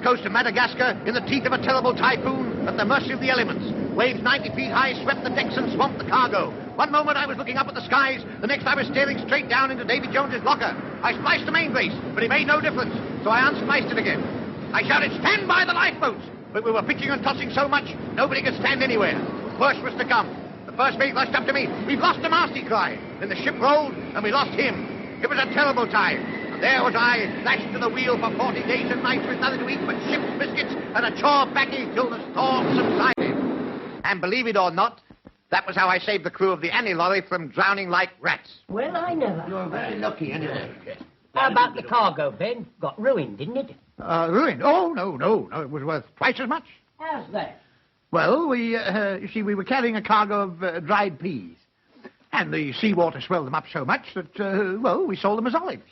coast of Madagascar in the teeth of a terrible typhoon at the mercy of the elements. Waves 90 feet high swept the decks and swamped the cargo. One moment I was looking up at the skies, the next I was staring straight down into Davy Jones's locker. I spliced the main brace, but it made no difference, so I unspliced it again. I shouted, "Stand by the lifeboats!" But we were pitching and tossing so much, nobody could stand anywhere. Worse was to come. The first mate rushed up to me. "We've lost a mast," he cried. Then the ship rolled, and we lost him. It was a terrible time. And there was I, lashed to the wheel for 40 days and nights with nothing to eat but ship's biscuits and a chaw baccy till the storm subsided. And believe it or not, that was how I saved the crew of the Annie lorry from drowning like rats. Well, I never. You're very lucky, anyway. How about the cargo, Ben? Got ruined, didn't it? Ruined? Oh, no. It was worth twice as much. How's that? Well, you see, we were carrying a cargo of dried peas. And the seawater swelled them up so much that, we sold them as olives.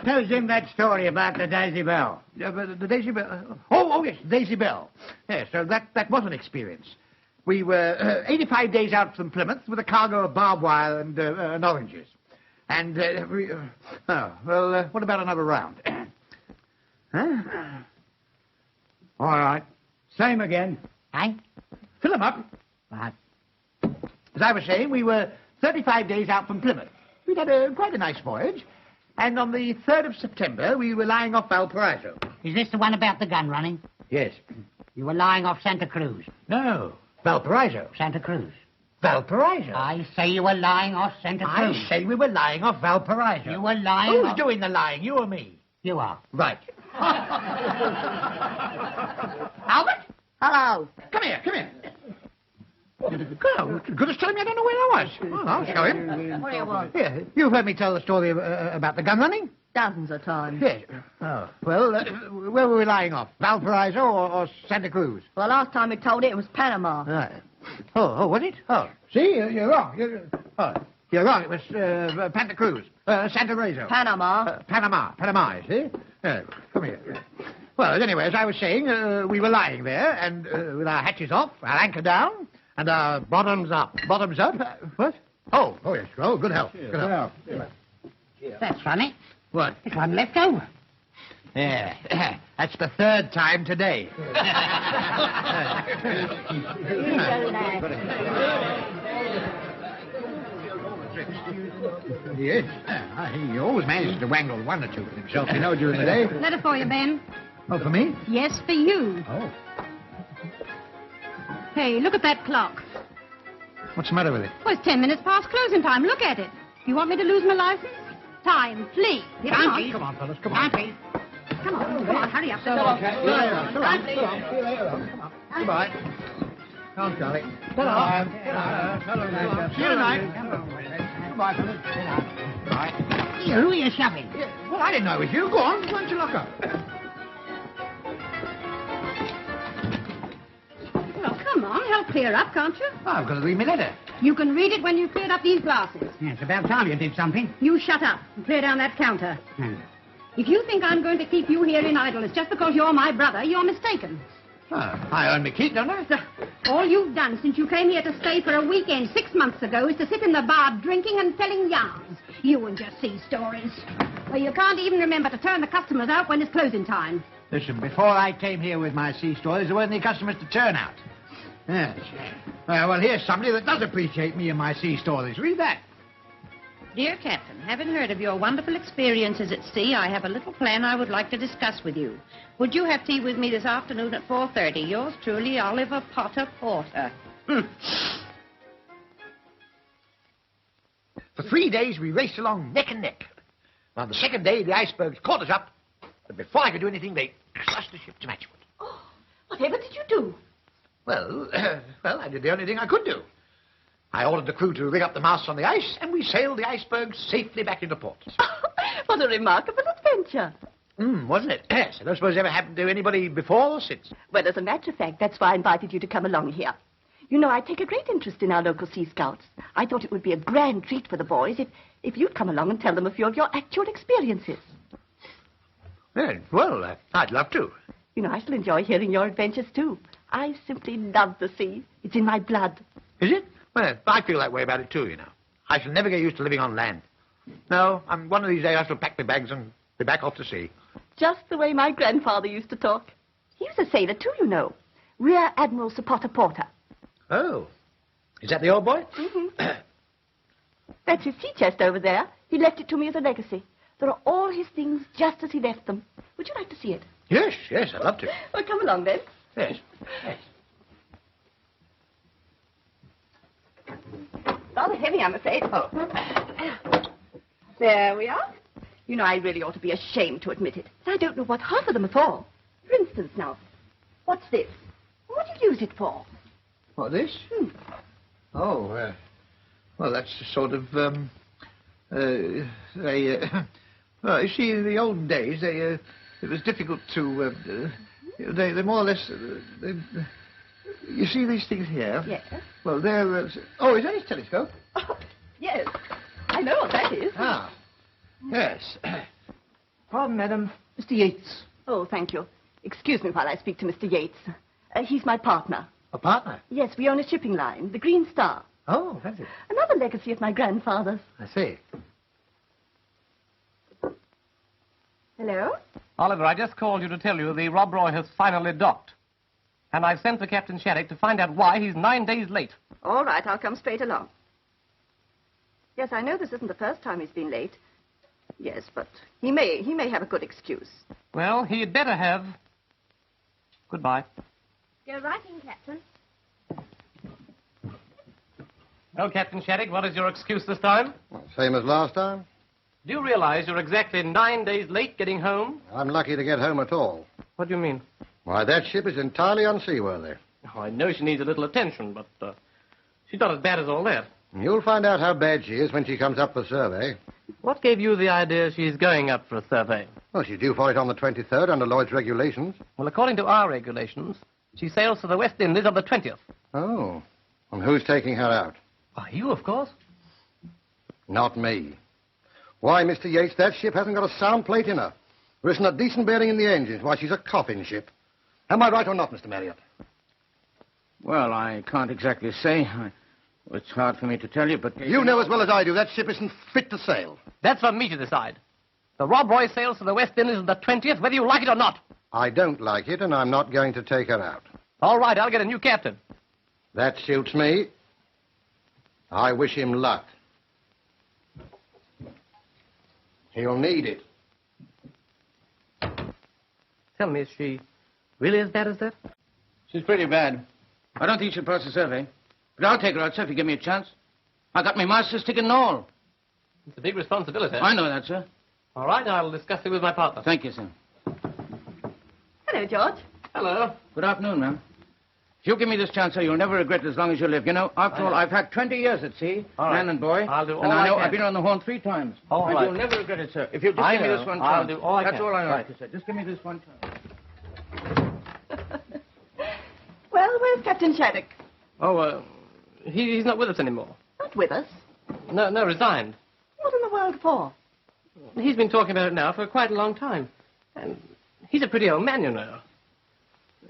Tell Jim that story about the Daisy Bell. The Daisy Bell? Oh, yes, Daisy Bell. Yes, so that was an experience. We were 85 days out from Plymouth with a cargo of barbed wire and oranges. And, what about another round? Huh? All right. Same again. Hey? Fill them up. Right. As I was saying, we were 35 days out from Plymouth. We'd had quite a nice voyage. And on the 3rd of September, we were lying off Valparaiso. Is this the one about the gun running? Yes. You were lying off Santa Cruz. No, Valparaiso. Santa Cruz. Valparaiso. I say you were lying off Santa Cruz. I say we were lying off Valparaiso. You were lying Who's off... doing the lying, you or me? You are. Right. Albert? Hello. Come here. Good as telling me I don't know where I was. Well, I'll show him. What do you want? Here, you've heard me tell the story about the gun running? Dozens of times. Yes. Oh, well, where were we lying off? Valparaiso or Santa Cruz? Well, the last time we told it was Panama. Right. Oh, was it? Oh, see, you're wrong. You're wrong. It was Santa Cruz. Santa Rosa. Panama. Panama, you see? Come here. Well, anyway, as I was saying, we were lying there, and with our hatches off, our anchor down, and our bottoms up. Bottoms up? What? Oh, yes. Oh, good help. Good help. That's funny. What? There's one left over. Yeah. That's the 3rd time today. Yes. He always manages to wangle one or two for himself, during the day. Letter for you, Ben. Oh, for me? Yes, for you. Oh. Hey, look at that clock. What's the matter with it? Well, it's 10 minutes past closing time. Look at it. You want me to lose my license? Time, please. Here, come on. Come on, fellas. Come on. Come on, hurry up. See you later. Goodbye. Come on, Charlie. See you tonight. Goodbye, fellas. Bye. Here, who are you shoving? Yeah, well, I didn't know it was you. Go on. Why don't you lock up? Well, come on. Help clear up, can't you? Oh, I've got to read my letter. You can read it when you've cleared up these glasses. Yeah, it's about time you did something. You shut up and clear down that counter. If you think I'm going to keep you here in idleness just because you're my brother, you're mistaken. Oh, I earn my keep, don't I? All you've done since you came here to stay for a weekend 6 months ago is to sit in the bar drinking and telling yarns. You and your sea stories. Well, you can't even remember to turn the customers out when it's closing time. Listen, before I came here with my sea stories, there weren't any customers to turn out. Yes. Well, here's somebody that does appreciate me and my sea stories. Read that. Dear Captain, having heard of your wonderful experiences at sea, I have a little plan I would like to discuss with you. Would you have tea with me this afternoon at 4:30? Yours truly, Oliver Potter Porter. For 3 days, we raced along neck and neck. On the 2nd day, the icebergs caught us up, but before I could do anything, they crushed the ship to matchwood. Oh, whatever did you do? Well, I did the only thing I could do. I ordered the crew to rig up the masts on the ice, and we sailed the icebergs safely back into port. What a remarkable adventure. Wasn't it? Yes. I don't suppose it ever happened to anybody before or since. Well, as a matter of fact, that's why I invited you to come along here. You know, I take a great interest in our local Sea Scouts. I thought it would be a grand treat for the boys if you'd come along and tell them a few of your actual experiences. Well, I'd love to. You know, I shall enjoy hearing your adventures, too. I simply love the sea. It's in my blood. Is it? Well, I feel that way about it, too, I shall never get used to living on land. No, one of these days I shall pack my bags and be back off to sea. just the way my grandfather used to talk. He was a sailor, too, you know. Rear Admiral Sir Potter Porter. Oh. Is that the old boy? Mm-hmm. That's his sea chest over there. He left it to me as a legacy. There are all his things just as he left them. Would you like to see it? Yes, I'd love to. Well, come along, then. Yes. Rather heavy, I'm afraid. Oh. There we are. You know, I really ought to be ashamed to admit it. I don't know what half of them are for. For instance, now, what's this? What do you use it for? What, this? Oh, well, that's sort of, well, you see, in the old days, it was difficult to, they more or less, you see these things here? Yes. Well, they're, oh, is that his telescope? Oh, yes. I know what that is. Ah, yes. Pardon, madam. Mr. Yates. Oh, thank you. Excuse me while I speak to Mr. Yates. He's my partner. A partner? Yes, we own a shipping line, the Green Star. Oh, fancy. Another legacy of my grandfather's. I see. Hello? Oliver, I just called you to tell you the Rob Roy has finally docked. And I've sent for Captain Shattuck to find out why he's 9 days late. All right, I'll come straight along. Yes, I know this isn't the first time he's been late. Yes, but he may have a good excuse. Well, he'd better have. Goodbye. Go right in, Captain. Well, Captain Shattuck, what is your excuse this time? Well, same as last time. Do you realize you're exactly 9 days late getting home? I'm lucky to get home at all. What do you mean? Why, that ship is entirely unseaworthy. Oh, I know she needs a little attention, but she's not as bad as all that. You'll find out how bad she is when she comes up for survey. What gave you the idea she's going up for a survey? Well, she's due for it on the 23rd under Lloyd's regulations. Well, according to our regulations, she sails to the West Indies on the 20th. Oh. And who's taking her out? Why, you, of course. Not me. Why, Mr. Yates, that ship hasn't got a sound plate in her. There isn't a decent bearing in the engines. Why, she's a coffin ship. Am I right or not, Mr. Marriott? Well, I can't exactly say. It's hard for me to tell you, but... You know as well as I do that ship isn't fit to sail. That's for me to decide. The Rob Roy sails to the West Indies on the 20th, whether you like it or not. I don't like it, and I'm not going to take her out. All right, I'll get a new captain. That suits me. I wish him luck. He'll need it. Tell me, is she really as bad as that? She's pretty bad. I don't think she'll pass the survey. But I'll take her out, sir, if you give me a chance. I got my master's ticket and all. It's a big responsibility. I know that, sir. All right, I'll discuss it with my partner. Thank you, sir. Hello, George. Hello. Good afternoon, ma'am. If you give me this chance, sir, you'll never regret it as long as you live. You know, after all, I've had 20 years at sea, All right. man and boy. I'll do all and I I know can. I've been on the Horn 3 times. All and right. you'll never regret it, sir. If you just I give me know. this one I'll chance. do all I That's can. all I Right. ask you, sir. Just give me this one chance. Well, where's Captain Shattuck? Oh, he's not with us anymore. Not with us. No, resigned. What in the world for? He's been talking about it now for quite a long time. And he's a pretty old man, you know.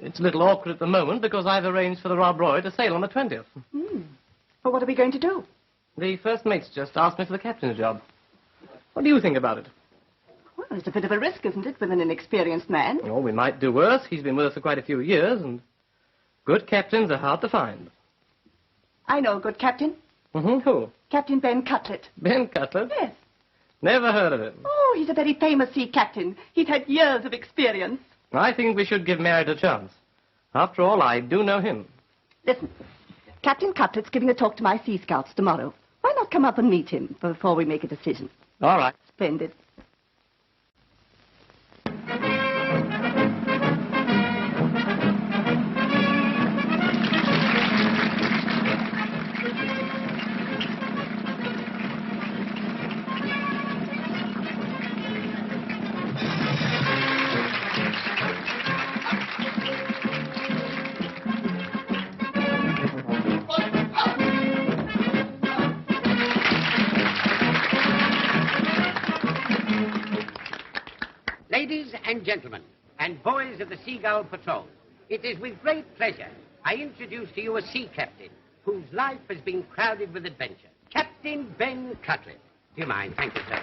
It's a little awkward at the moment because I've arranged for the Rob Roy to sail on the 20th. Well, what are we going to do? The first mate's just asked me for the captain's job. What do you think about it? Well, it's a bit of a risk, isn't it, with an inexperienced man? Oh, we might do worse. He's been with us for quite a few years, and good captains are hard to find. I know a good captain. Who? Captain Ben Cutlet. Ben Cutlet? Yes. Never heard of him. Oh, he's a very famous sea captain. He's had years of experience. I think we should give Marriott a chance. After all, I do know him. Listen, Captain Cutlet's giving a talk to my sea scouts tomorrow. Why not come up and meet him before we make a decision? All right. Splendid. Ladies and gentlemen, and boys of the Seagull Patrol, it is with great pleasure I introduce to you a sea captain whose life has been crowded with adventure. Captain Ben Cutlet. Do you mind? Thank you, sir.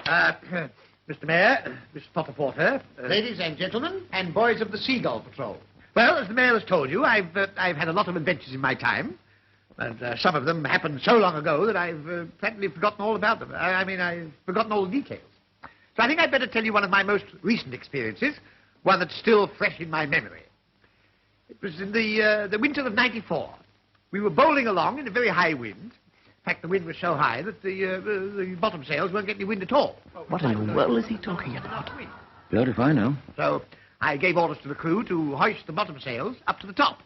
Mr. Mayor, Miss Potter Porter, ladies and gentlemen, and boys of the Seagull Patrol. Well, as the mayor has told you, I've had a lot of adventures in my time, and some of them happened so long ago that I've practically forgotten all about them. I've forgotten all the details. So I think I'd better tell you one of my most recent experiences, one that's still fresh in my memory. It was in the winter of '94. We were bowling along in a very high wind. In fact, the wind was so high that the bottom sails weren't getting any wind at all. What in the world is he talking about? Blowed if I know. So I gave orders to the crew to hoist the bottom sails up to the top.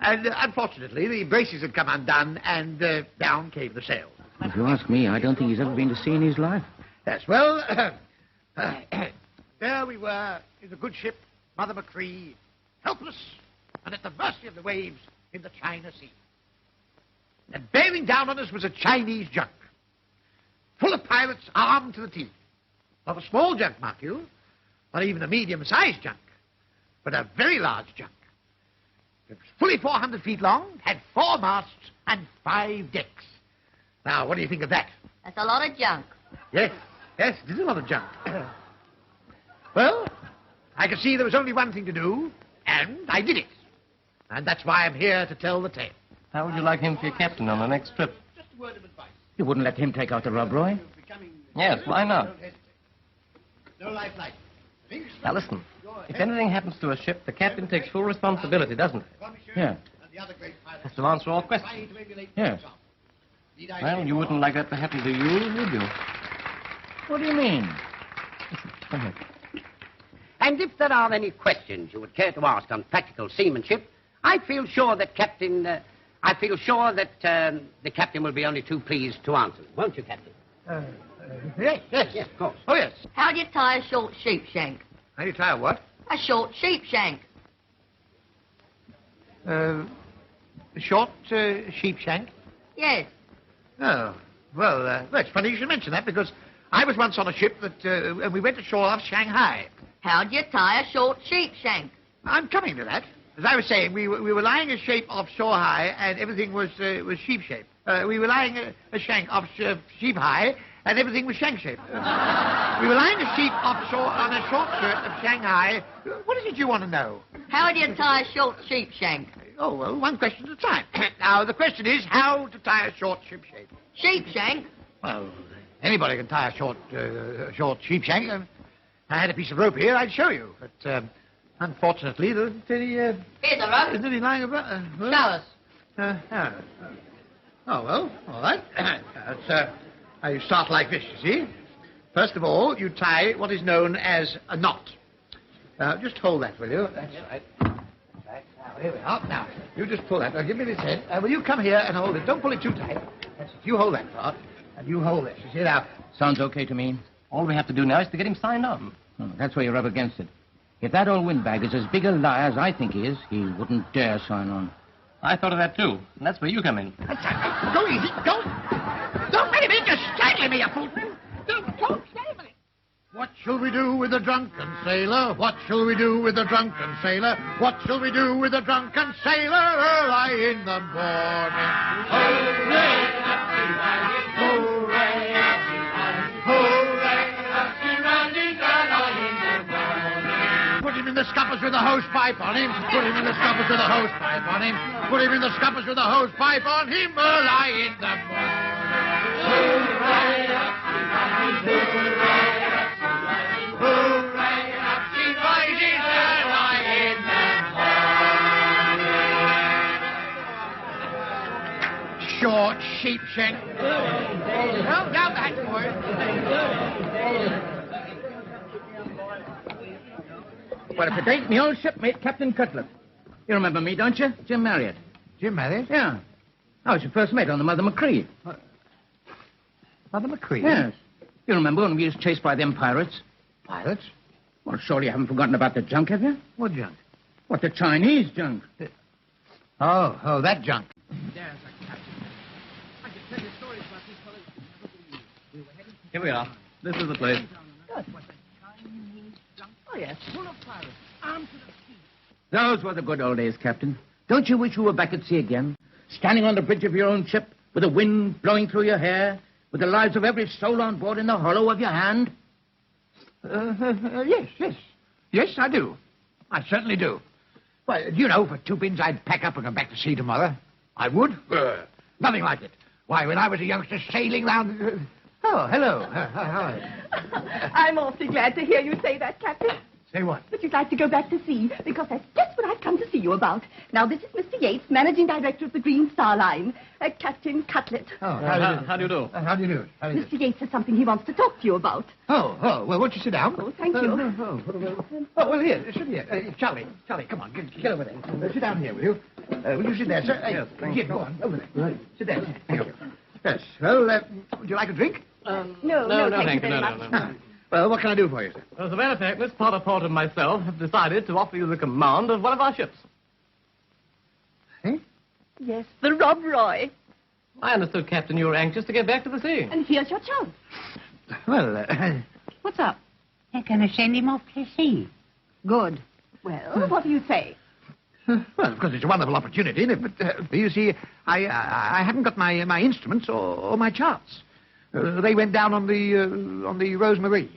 And unfortunately, the braces had come undone, and down came the sails. If you ask me, I don't think he's ever been to sea in his life. Yes, well, there we were in the good ship, Mother McCree, helpless and at the mercy of the waves in the China Sea. And bearing down on us was a Chinese junk, full of pirates armed to the teeth. Not a small junk, mark you, not even a medium-sized junk, but a very large junk. It was fully 400 feet long, had 4 masts and 5 decks. Now, what do you think of that? That's a lot of junk. Yes, it is a lot of junk. Well, I could see there was only one thing to do, and I did it. And that's why I'm here to tell the tale. How would you like him for your captain on the next trip? Just a word of advice. You wouldn't let him take out the Rob Roy? Yes, why not? No life light. Now listen, if anything happens to a ship, the captain takes full responsibility, doesn't he? Yeah. Has to answer all questions. Yes. Well, you wouldn't like that to happen to you, would you? What do you mean? And if there are any questions you would care to ask on practical seamanship, I feel sure that the captain will be only too pleased to answer them. Won't you, Captain? Yes, Yes, of course. Oh, yes. How do you tie a short sheep shank? How do you tie a what? A short sheep shank. A short sheep shank? Yes. Oh, well, it's funny you should mention that, because I was once on a ship that, and we went ashore off Shanghai. How do you tie a short sheep shank? I'm coming to that. As I was saying, we were lying a shape offshore high, and everything was sheep shape. We were lying a shank off sheep high, and everything was shank shape. We were lying a sheep offshore on a short skirt of Shanghai. What is it you want to know? How do you tie a short sheep shank? Oh, well, one question at a time. Now, the question is how to tie a short sheep shape. Sheep shank? Well, anybody can tie a short sheep shank. If I had a piece of rope here, I'd show you. But unfortunately, there isn't any... Here's a rope. Isn't any lying about... Show us. Oh, well, all right. You start like this, you see. First of all, you tie what is known as a knot. Just hold that, will you? That's right. Now, here we are. Now, you just pull that. Now, give me this head. Will you come here and hold it? Don't pull it too tight. That's it. You hold that part, and you hold this. You see, now... Sounds okay to me. All we have to do now is to get him signed on. Oh, that's where you're up against it. If that old windbag is as big a liar as I think he is, he wouldn't dare sign on. I thought of that, too. And that's where you come in. Go easy. Don't wait a minute. You're strangling me, you fool. Don't strangle me. What shall we do with the drunken sailor? What shall we do with the drunken sailor? What shall we do with the drunken sailor early in the morning? Hooray! Hooray! Hooray! Put him in the scuppers with a hose pipe on him. Put him in the scuppers with a hose pipe on him. Put him in the scuppers with a hose pipe on him early in the morning. Hooray! Hooray! Hooray! Rising early in the morning. Short sheep shank. Well, down the hatch, boys. Well, if it ain't me old shipmate, Captain Cutlet. You remember me, don't you? Jim Marriott. Jim Marriott? Yeah. I was your first mate on the Mother McCree. Mother McCree? Yes. You remember when we was chased by them pirates? Pirates? Well, surely you haven't forgotten about the junk, have you? What junk? What, the Chinese junk? Oh, that junk. Here we are. This is the place. Oh, yes, full of pirates. Armed to the teeth. Those were the good old days, Captain. Don't you wish you were back at sea again? Standing on the bridge of your own ship with the wind blowing through your hair, with the lives of every soul on board in the hollow of your hand? Yes. Yes, I do. I certainly do. Why, do you know, for 2 pins I'd pack up and go back to sea tomorrow. I would. Nothing like it. Why, when I was a youngster sailing round... Oh, hello. How are you? I'm awfully glad to hear you say that, Captain. Say what? But you'd like to go back to sea, because that's just what I've come to see you about. Now, this is Mr. Yates, Managing Director of the Green Star Line, Captain Cutlet. Oh, How do you do? How do you do? Mr. Yates has something he wants to talk to you about. Oh, well, won't you sit down? Oh, thank you. Well, here, sit here. Charlie, come on, get over there. Sit down here, will you? Will you sit there, sir? Yes, thank Here, go on, over there. Right. Sit there. Thank you. Yes, well, would you like a drink? No, thank you very much. No. Well, what can I do for you, sir? As a matter of fact, Miss Potter Port and myself have decided to offer you the command of one of our ships. Eh? Yes, the Rob Roy. I understood, Captain, you were anxious to get back to the sea. And here's your chance. Well, What's up? They're going to send him off to sea. Good. Well, what do you say? well, of course, it's a wonderful opportunity, isn't it? But, you see, I haven't got my instruments or my charts. They went down on the Rosemarie.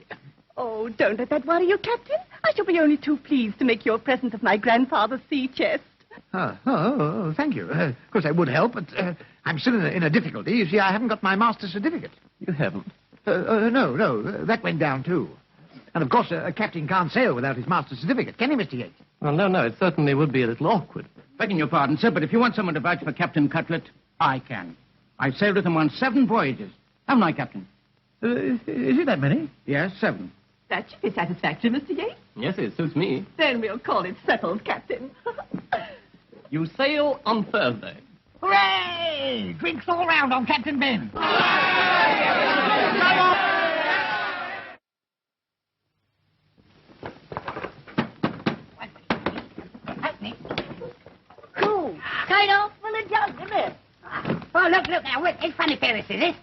Oh, don't let that worry you, Captain. I shall be only too pleased to make you a present of my grandfather's sea chest. Oh, thank you. Of course, that would help, but I'm still in a difficulty. You see, I haven't got my master's certificate. You haven't? No, that went down too. And of course, a captain can't sail without his master's certificate, can he, Mr. Yates? Well, no, it certainly would be a little awkward. Begging your pardon, sir, but if you want someone to vouch for Captain Cutlet, I can. I've sailed with him on 7 voyages. Haven't I, Captain? Is it that many? Yes, 7. That should be satisfactory, Mr. Yates. Yes, it suits me. Then we'll call it settled, Captain. You sail on Thursday. Hooray! Drinks all round on Captain Ben. Cool. Straight off from the jug, isn't it? Oh, look now. Wait, it's funny pair of scissors.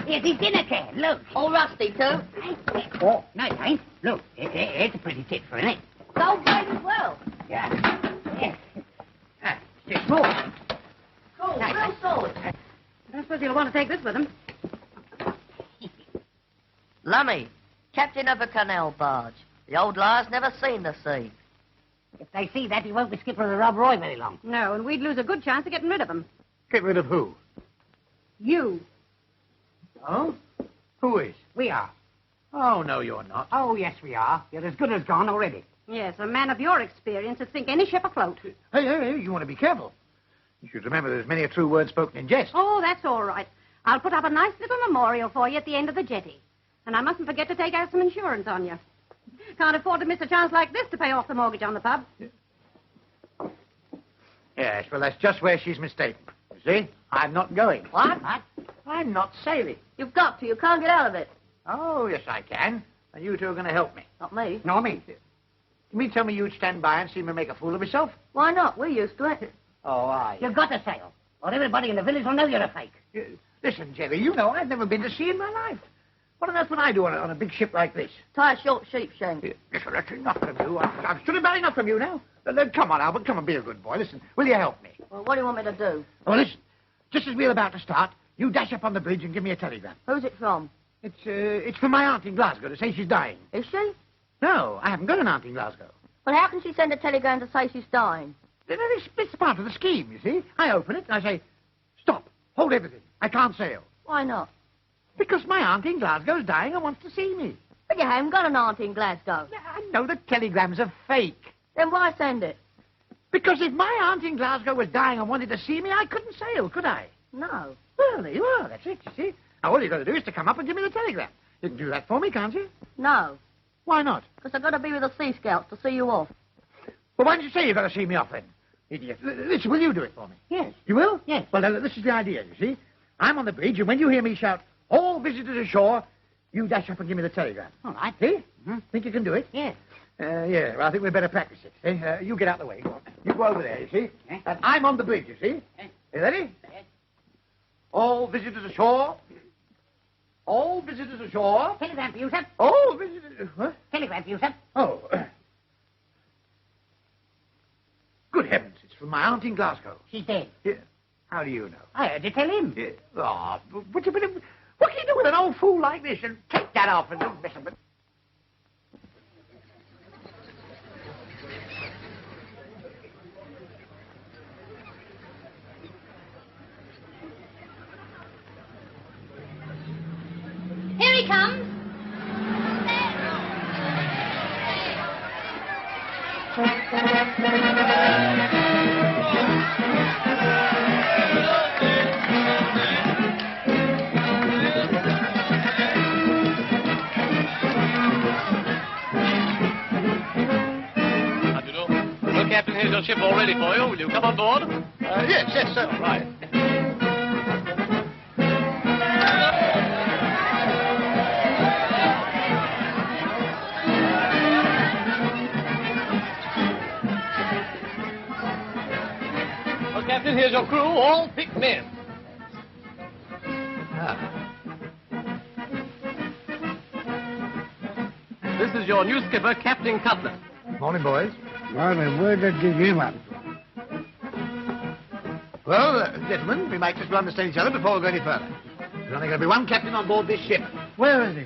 Here's his dinner can, look. All rusty, too. Oh, no, it ain't. Look, it's a pretty tit for it. Gold plate as well. Yeah. It's just small. Cool. Real solid. I don't suppose you'll want to take this with him. Lummy, captain of a canal barge. The old liar's never seen the sea. If they see that, he won't be skipper of the Rob Roy very long. No, and we'd lose a good chance of getting rid of him. Get rid of who? You. Oh? Who is? We are. Oh, no, you're not. Oh, yes, we are. You're as good as gone already. Yes, a man of your experience would sink any ship afloat. Hey, you want to be careful. You should remember there's many a true word spoken in jest. Oh, that's all right. I'll put up a nice little memorial for you at the end of the jetty. And I mustn't forget to take out some insurance on you. Can't afford to miss a chance like this to pay off the mortgage on the pub. Yes, well, that's just where she's mistaken. You see? I'm not going. What? I'm not sailing. You've got to. You can't get out of it. Oh, yes, I can. And you two are going to help me. Not me. Nor me. You mean tell me you'd stand by and see me make a fool of myself? Why not? We're used to it. Oh, I... You've got to sail, or everybody in the village will know you're a fake. Listen, Jerry, you know I've never been to sea in my life. What on earth would I do on a big ship like this? Tie a short sheepshank. Listen, that's enough from you. I've stood about enough from you now. Come on, Albert, come and be a good boy. Listen, will you help me? Well, what do you want me to do? Well, listen, just as we're about to start, you dash up on the bridge and give me a telegram. Who's it from? It's from my aunt in Glasgow to say she's dying. Is she? No, I haven't got an aunt in Glasgow. Well, how can she send a telegram to say she's dying? It's part of the scheme, you see. I open it and I say, stop, hold everything. I can't sail. Why not? Because my aunt in Glasgow's dying and wants to see me. But you haven't got an aunt in Glasgow. I know the telegram's a fake. Then why send it? Because if my aunt in Glasgow was dying and wanted to see me, I couldn't sail, could I? No. Well, there you are. That's it, you see. Now, all you've got to do is to come up and give me the telegram. You can do that for me, can't you? No. Why not? Because I've got to be with the Sea Scouts to see you off. Well, why didn't you say you've got to see me off, then? Idiot. Listen, will you do it for me? Yes. You will? Yes. Well, this is the idea, you see. I'm on the bridge, and when you hear me shout, all visitors ashore, you dash up and give me the telegram. All right. See? Mm-hmm. Think you can do it? Yes. Yeah, well, I think we'd better practice it. See? You get out the way. Go on. You go over there, you see? Okay. And I'm on the bridge, you see? Okay. You ready? Yes. All visitors ashore. All visitors ashore. Telegram for you, sir. All visitors... What? Telegram for you, sir. Oh. Good heavens, it's from my aunt in Glasgow. She's dead. Yeah. How do you know? I heard you tell him. Yeah. Oh, what can you do with an old fool like this? And take that off and don't mess with it. Here he comes. Well, Captain, here's your ship all ready for you. Will you come on board? Yes, sir. All right. Well, Captain, here's your crew, all picked men. This is your new skipper, Captain Cutlet. Morning, boys. Morning. Where did you get one? Well, gentlemen, we might just well understand each other before we go any further. There's only going to be one captain on board this ship. Where is he?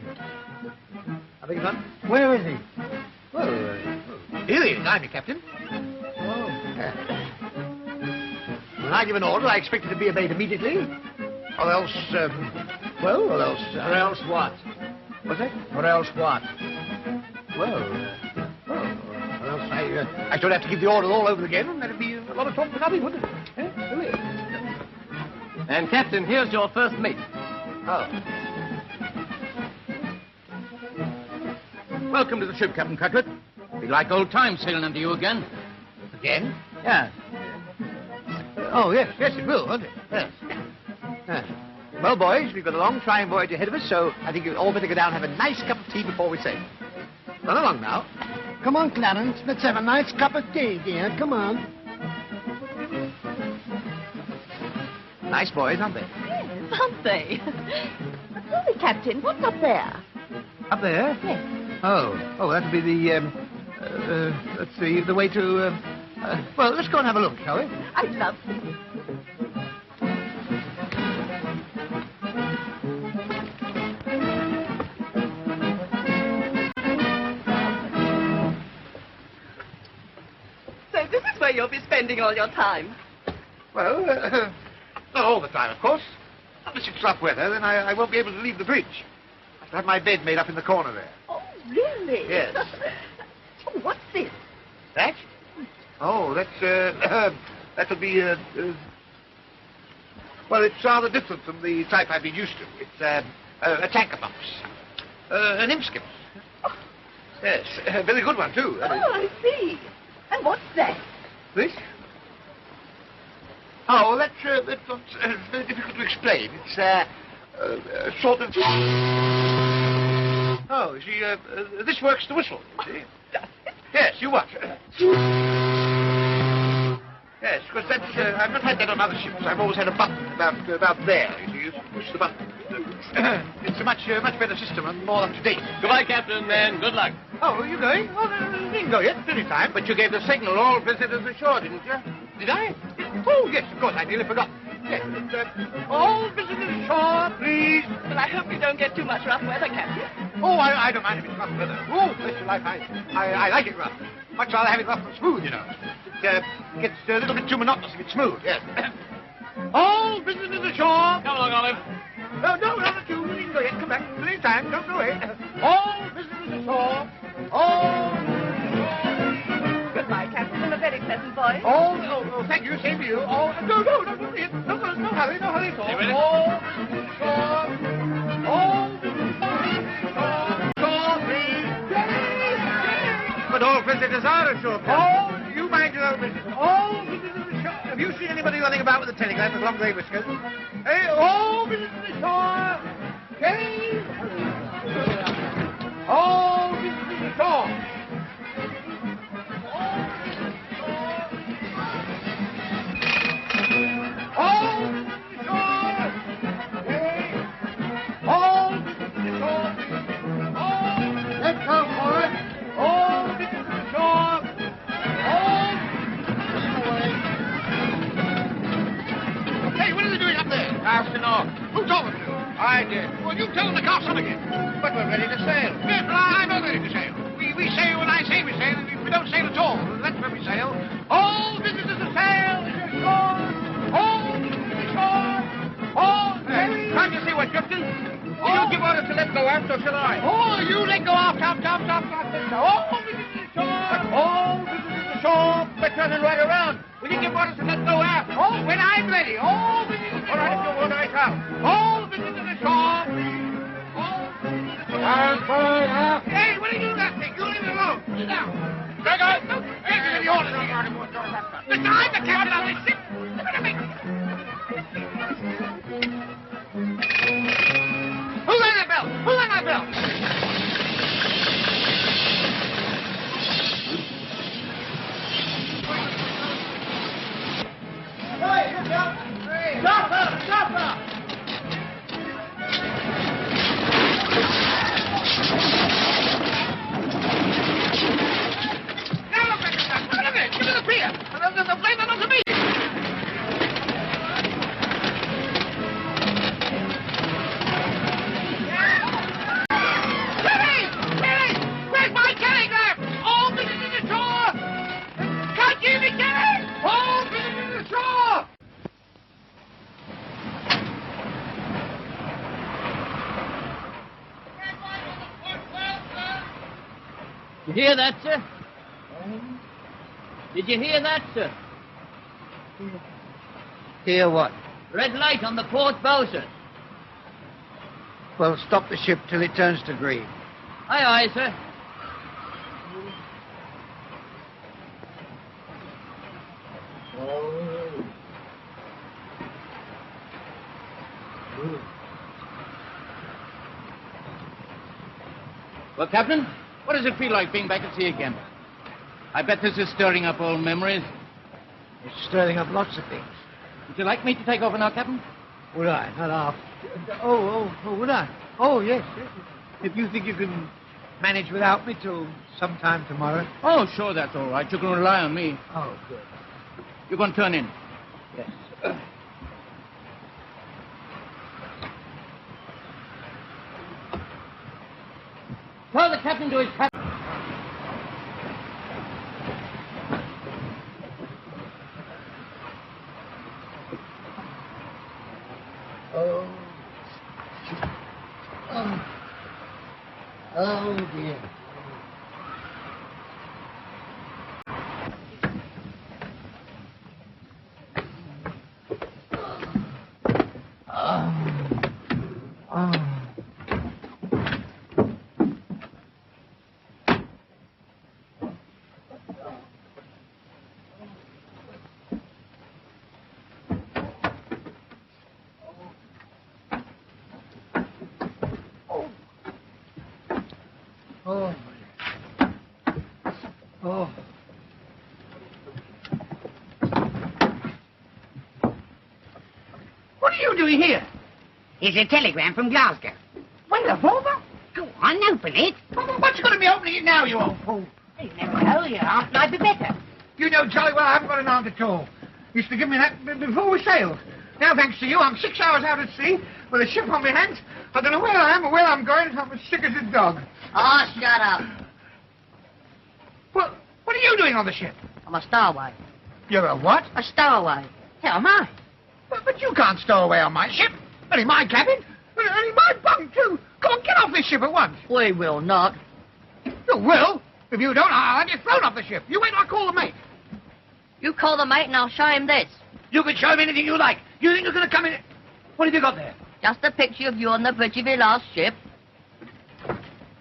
I beg your pardon? Where is he? Well, here he is. I'm your captain. Oh. When I give an order, I expect it to be obeyed immediately. Or else, or else... Or else what? What's that? Or else what? Or else I should have to give the order all over again, and that'd be a lot of talk for nothing, wouldn't it? Really? And, Captain, here's your first mate. Oh. Welcome to the ship, Captain Cutlet. Be like old times sailing under you again. Again? Yeah. Oh, yes, it will, won't it? Yes. Well, boys, we've got a long trying voyage ahead of us, so I think you'd all better go down and have a nice cup of tea before we sail. Run along now. Come on, Clarence. Let's have a nice cup of tea, dear. Come on. Nice boys, aren't they? Yes, aren't they? But really, Captain, what's up there? Up there? Yes. Oh, that'll be that's the way to, well, let's go and have a look, shall we? I'd love to. So this is where you'll be spending all your time. Well, not all the time, of course. Unless it's rough weather, then I won't be able to leave the bridge. I shall have my bed made up in the corner there. Oh, really? Yes. Oh, what's this? That? Oh, that'll be, well, it's rather different from the type I've been used to. It's a tanker box. An imskip. Oh. Yes, a very good one, too. Oh, I see. And what's that? This? Oh, that's very difficult to explain. It's sort of... Oh, you see, this works the whistle, you see. Yes, you watch. Yes, because that's... I've not had that on other ships. I've always had a button about there, you see. You push the button. It's a much better system and more up to date. Goodbye, Captain, and good luck. Oh, are you going? Well, you didn't go yet. Any time. But you gave the signal, all visitors ashore, didn't you? Did I? Oh, yes, of course. I nearly forgot. Yes, all visitors ashore, please. Well, I hope you don't get too much rough weather, Captain. Oh, I don't mind if it's rough weather. Oh, bless your life, I like it rough. Much rather have it rough than smooth, you know. It gets a little bit too monotonous if it's smooth, yes. All visitors ashore. Come along, Olive. No, not you. You needn't go yet. Come back. Any time. Don't go away. All visitors ashore. All Goodbye, Captain, and a very pleasant voyage. Oh, thank you. Same to you. No hurry at all. All visitors ashore, please. But all visitors are ashore, Captain. Oh, you mind your own business. All visitors ashore. Have you seen anybody running about with a telegram with long grey whiskers? Hey, all visitors ashore. Hey. All visitors ashore. I did. Well, you tell them to cast on again. But we're ready to sail. Yes, well, I'm not ready to sail. We sail when I say we sail, and we don't sail at all. That's where we sail. All business is to sail, is ashore. All business is ashore. All sail. Can't you see what, Captain? Will you give orders to let go aft, or shall I? Oh, you let go off, top. All business is ashore. All business is ashore. We're turning right around. Will you give orders to let go aft? Oh, when I'm ready. All business is ashore. All right, if you won't, I shall. All business is ashore. All business is ashore. Hey, what are you doing that thing? You leave it alone. Sit down. Gregor, don't give me the orders. Listen, I'm the captain of this ship. Who rang that bell? Who rang that bell? Stop her! Now look at that! Look at it! Give me the pier! The blame that onto me! Kelly! Where's my telegram? All business in the shore! Can't you hear me, Kelly? All business in the shore! Did you hear that, sir? Did you hear that, sir? Hear what? Red light on the port bow, sir. Well, stop the ship till it turns to green. Aye, sir. Well, Captain, what does it feel like being back at sea again? I bet this is stirring up old memories. It's stirring up lots of things. Would you like me to take over now, Captain? Would I? Not after. Oh, would I? Oh, yes. If you think you can manage without me till sometime tomorrow. Oh, sure, that's all right. You can rely on me. Oh, good. You're going to turn in. Yes. Tell the captain to his cabin. Oh, dear. What are you doing here? It's a telegram from Glasgow. Well, the revolver? Go on, open it. What's going to be opening it now, you old fool? You never know, your aunt might be better. You know jolly well I haven't got an aunt at all. Used to give me that before we sailed. Now, thanks to you, I'm 6 hours out at sea with a ship on my hands. I don't know where I am or where I'm going. I'm as sick as a dog. Oh, shut up. Well, what are you doing on the ship? I'm a stowaway. You're a what? A stowaway. So am I. But you can't stow away on my ship. Not in my cabin. And in my bunk, too. Come on, get off this ship at once. We will not. You will? If you don't, I'll have you thrown off the ship. You wait till I call the mate. You call the mate and I'll show him this. You can show him anything you like. You think you're going to come in... What have you got there? Just a picture of you on the bridge of your last ship.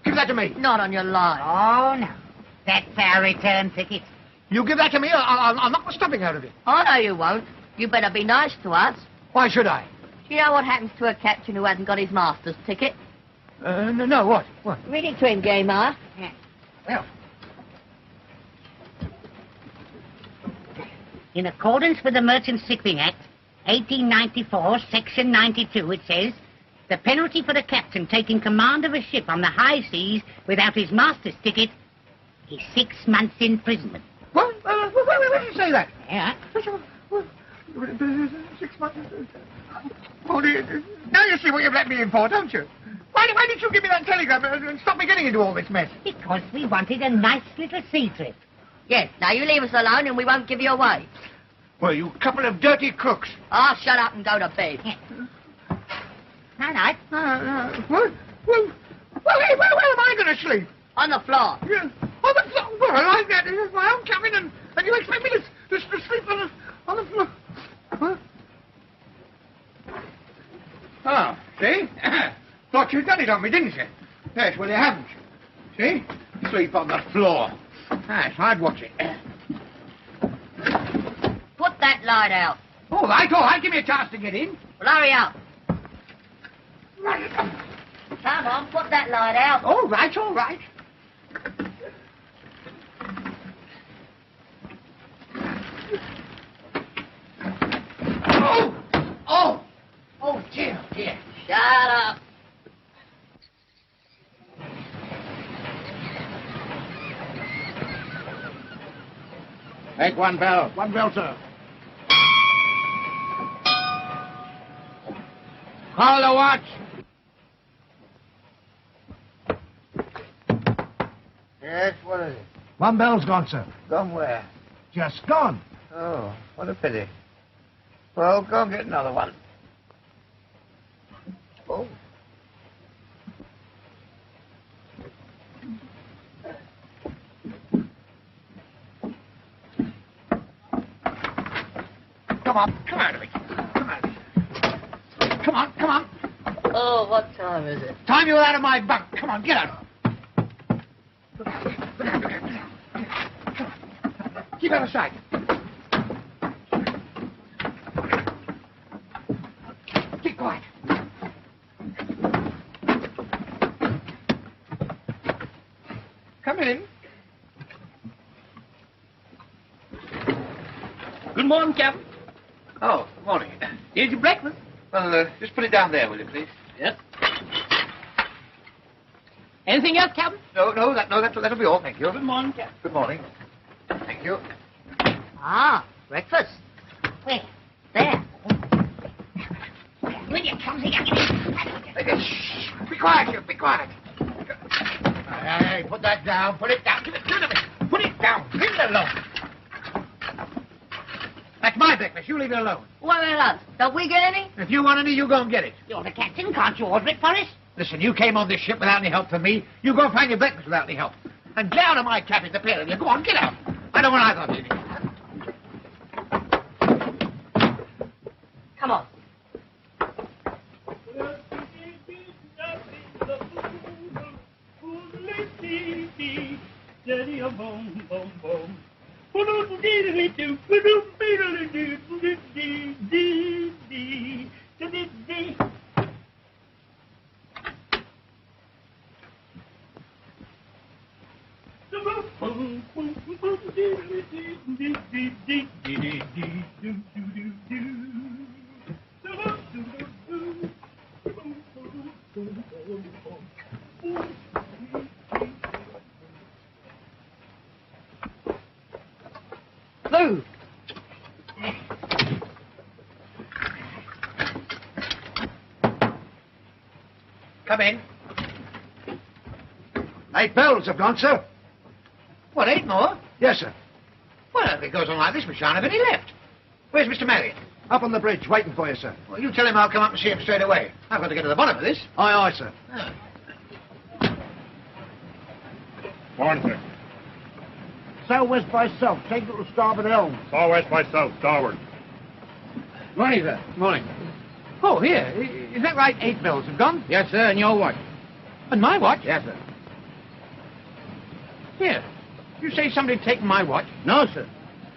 Give that to me. Not on your life. Oh, no. That's our return ticket. You give that to me, I'll knock the stuffing out of it. Oh, no, you won't. You better be nice to us. Why should I? Do you know what happens to a captain who hasn't got his master's ticket? No, what? What? Read it to him, Gaymar. Yeah. Well, In accordance with the Merchant Shipping Act, 1894, Section 92, it says, the penalty for the captain taking command of a ship on the high seas without his master's ticket is 6 months' imprisonment. what? Where did you say that? Yeah. 6 months. Oh, now you see what you've let me in for, don't you? Why did you give me that telegram and stop me getting into all this mess? Because we wanted a nice little sea trip. Yes, now you leave us alone and we won't give you away. Well, you couple of dirty crooks. Oh, shut up and go to bed. Night-night. Well, hey, where am I going to sleep? On the floor. Yeah. On the floor? Well, I've got my own cabin and you expect me to sleep on the floor? Huh? Oh, see? Thought you'd done it on me, didn't you? Yes, well, you haven't. See? Sleep on the floor. Yes, I'd watch it. Put that light out. All right. Give me a chance to get in. Well, hurry up. Come on, put that light out. All right. Oh, dear. Shut up. Make one bell. One bell, sir. Call the watch. Yes, what is it? One bell's gone, sir. Gone where? Just gone. Oh, what a pity. Well, go and get another one. Oh. Come out of it. Come on. Oh, what time is it? Time you out of my bunk. Come on, get out. Keep out of sight. Keep quiet. Come in. Good morning, Captain. Oh, good morning. Here's your breakfast. Well, just put it down there, will you, please? Yes. Anything else, Captain? No, that'll be all. Thank you. Good morning, Captain. Good morning. Thank you. Ah, breakfast. Where? There. Will you come here? Shh. Be quiet, you. Be quiet. Hey, put that down. Put it down. Give it to me. Put it down. Leave it alone. That's my breakfast. You leave it alone. What about us? Don't we get any? If you want any, you go and get it. You're the captain. Can't you order it for us? Listen, you came on this ship without any help from me. You go find your breakfast without any help. And get out of my cabin, the pair of you. Go on, get out. I don't want either of you. Come on. Move. Come in. 8 bells have gone, sir. What, 8 more? Yes, sir. Well, if it goes on like this, we shan't have any left. Where's Mr. Marriott? Up on the bridge, waiting for you, sir. Well, you tell him I'll come up and see him straight away. I've got to get to the bottom of this. Aye, sir. Morning, sir. Southwest by south. Take little starboard helm. Southwest by south, starboard. Morning, sir. Morning. Oh, here. Is that right? 8 bells have gone? Yes, sir, and your watch. And my watch? Yes, sir. Here. You say somebody'd taken my watch? No, sir.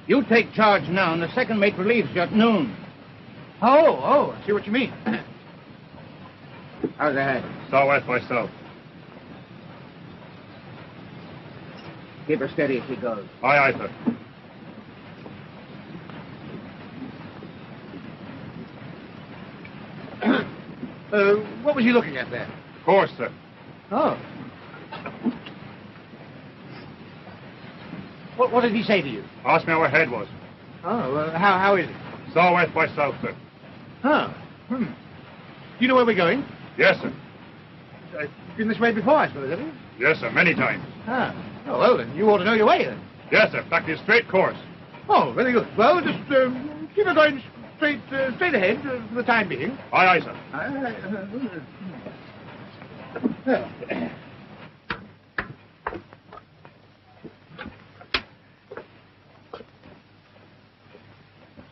You take charge now, and the second mate relieves you at noon. Oh, I see what you mean. How's the head? Southwest by south. Keep her steady as she goes. Aye, aye, sir. What was you looking at there? Course, sir. Oh. What did he say to you? Asked me how her head was. Oh, how is it? Southwest by south, sir. Ah. Do you know where we're going? Yes, sir. Been this way before, I suppose, have you? Yes, sir, many times. Ah. Oh, well, then you ought to know your way, then. Yes, sir. Practice straight course. Oh, very good. Well, just keep it going straight ahead for the time being. Aye, aye, sir.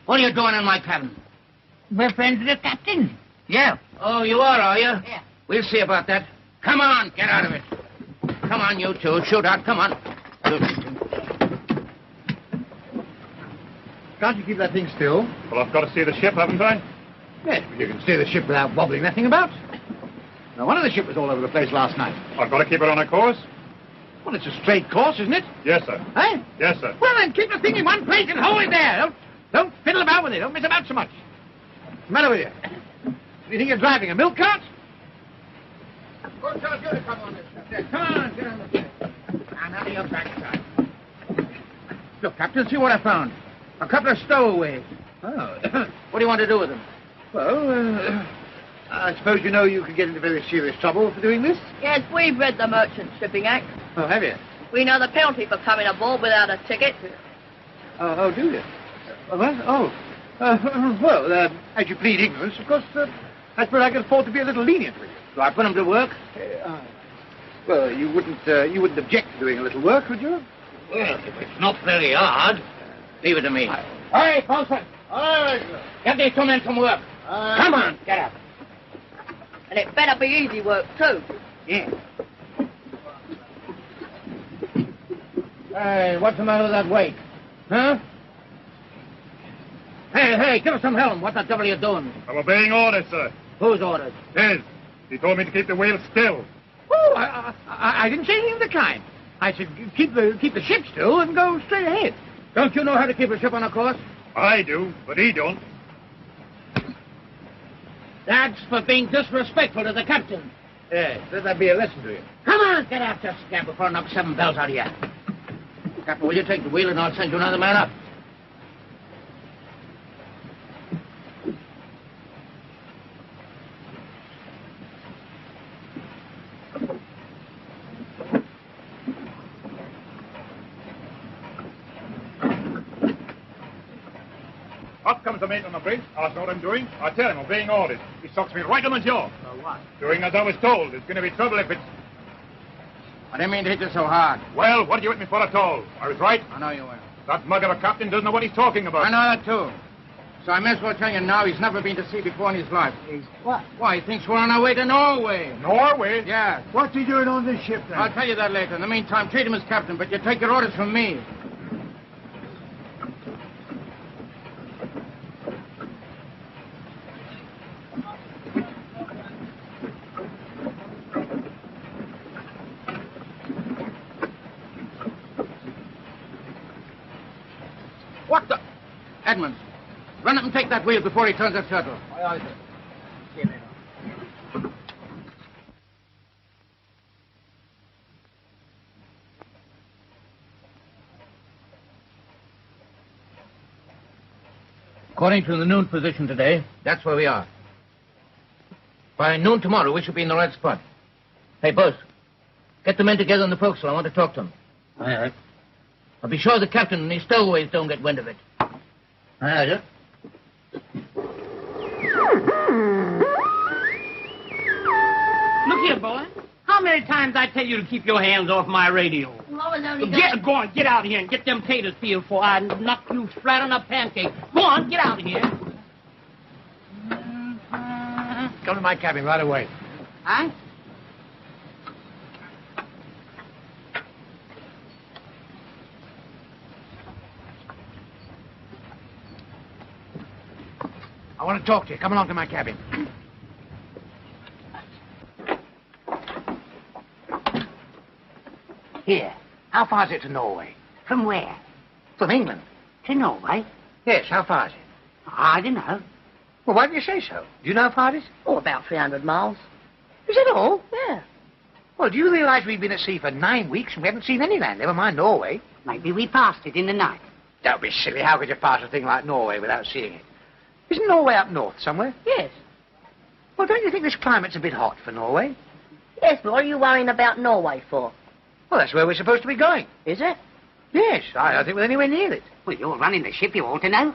What are you doing in my cabin? We're friends of the captain. Yeah. Oh, you are you? Yeah. We'll see about that. Come on, get out of it. Come on, you two. Shoot out. Come on. Can't you keep that thing still? Well, I've got to see the ship, haven't I? Yes, but you can steer the ship without wobbling that thing about. No wonder the ship was all over the place last night. I've got to keep it on a course? Well, it's a straight course, isn't it? Yes, sir. Eh? Yes, sir. Well, then, keep the thing in one place and hold it there. Don't fiddle about with it. Don't mess about so much. What's the matter with you? You think you're driving a milk cart? Come on, get on the deck. And out of your backside. Look, Captain, see what I found. A couple of stowaways. Oh. What do you want to do with them? Well, I suppose you know you could get into very serious trouble for doing this? Yes, we've read the Merchant Shipping Act. Oh, have you? We know the penalty for coming aboard without a ticket. Oh, do you? Well, as you plead ignorance, of course, I suppose I can afford to be a little lenient with you. Do I put them to work? Well, you wouldn't object to doing a little work, would you? Well, if it's not very hard, leave it to me. Hey, bosun! All right. Get these two men some work. Come on, get up. And it better be easy work, too. Yeah. Hey, what's the matter with that wake? Huh? Hey, give us some helm. What the devil are you doing? I'm obeying orders, sir. Whose orders? His. He told me to keep the wheel still. Oh, I didn't say anything of the kind. I said keep the ship still and go straight ahead. Don't you know how to keep a ship on a course? I do, but he don't. That's for being disrespectful to the captain. Yes, let that be a lesson to you. Come on, get after scab before I knock 7 bells out of you. Captain, will you take the wheel and I'll send you another man up? Up comes the mate on the bridge. Asks what I'm doing. I tell him obeying orders. He socks me right on the jaw. What? Doing as I was told. There's going to be trouble if it's... I didn't mean to hit you so hard. Well, what did you hit me for at all? I was right. I know you were. That mug of a captain doesn't know what he's talking about. I know that, too. So I may as well tell you now he's never been to sea before in his life. What? Why, he thinks we're on our way to Norway. Norway? Yeah. What's he doing on this ship, then? I'll tell you that later. In the meantime, treat him as captain, but you take your orders from me. What the... Edmonds, run up and take that wheel before he turns that turtle. Aye, aye, sir. See you later. According to the noon position today, that's where we are. By noon tomorrow, we should be in the right spot. Hey, boss, get the men together in the forecastle. I want to talk to them. Aye, aye. I'll be sure the captain and his stowaways don't get wind of it. Aye, aye, sir. Look here, boy. How many times I tell you to keep your hands off my radio? Well, I was only Go on, get out of here and get them taters peeled before I knock you flat on a pancake. Go on, get out of here. Come to my cabin right away. Huh? I want to talk to you. Come along to my cabin. Here. How far is it to Norway? From where? From England. To Norway? Yes, how far is it? I don't know. Well, why do you say so? Do you know how far it is? Oh, about 300 miles. Is it all? Yeah. Well, do you realize we've been at sea for 9 weeks and we haven't seen any land, never mind Norway? Maybe we passed it in the night. Don't be silly. How could you pass a thing like Norway without seeing it? Isn't Norway up north somewhere? Yes. Well, don't you think this climate's a bit hot for Norway? Yes, but what are you worrying about Norway for? Well, that's where we're supposed to be going. Is it? Yes, I don't think we're anywhere near it. Well, you're running the ship, you ought to know.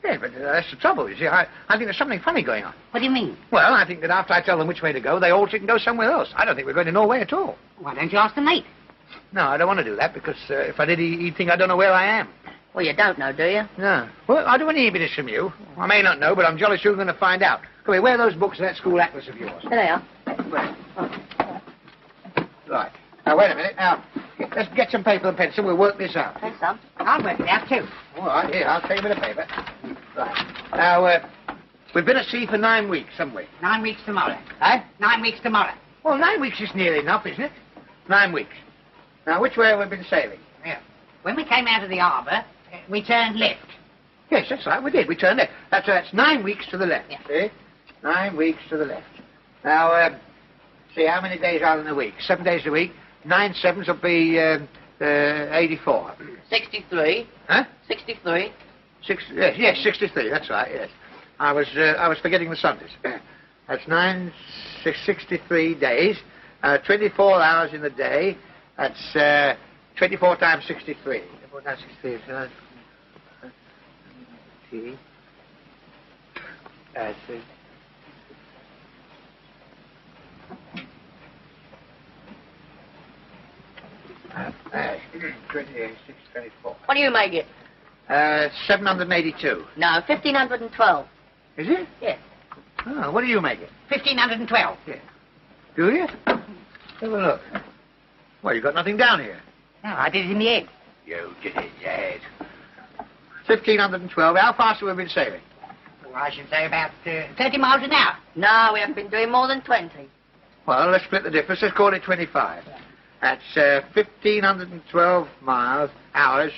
Yeah, but that's the trouble, you see. I think there's something funny going on. What do you mean? Well, I think that after I tell them which way to go, they all can go somewhere else. I don't think we're going to Norway at all. Why don't you ask the mate? No, I don't want to do that, because if I did, he'd think I don't know where I am. Well, you don't know, do you? No. Well, I don't want any evidence from you. I may not know, but I'm jolly sure I'm going to find out. Come here, where are those books in that school atlas of yours? There they are. Right. Now, wait a minute. Now, let's get some paper and pencil. We'll work this out. Take some. I'll work it out, too. All right, here, I'll take a bit of paper. Right. Now, we've been at sea for 9 weeks, haven't we? 9 weeks tomorrow. Eh? 9 weeks tomorrow. Well, 9 weeks is nearly enough, isn't it? 9 weeks. Now, which way have we been sailing? Yeah. When we came out of the harbour, we turned left. Yes, that's right, we did. We turned left. That's 9 weeks to the left, Yeah. see? 9 weeks to the left. Now, see, how many days are in a week? 7 days a week. 9 sevens will be 84. 63. Huh? 63. Yes, 63, that's right, yes. I was forgetting the Sundays. That's 63 days, 24 hours in the day. That's 24 times 63. 24 times 63 is... That's it. Uh, 26, 24. What do you make it? 782. No, 1,512. Is it? Yes. Oh, what do you make it? 1,512. Yeah. Do you? Have a look. Well, you've got nothing down here. No, I did it in the head. You did it, yes. 1,512. How fast have we been sailing? Well, I should say about 30 miles an hour. No, we haven't been doing more than 20. Well, let's split the difference. Let's call it 25. That's 1,512 hours,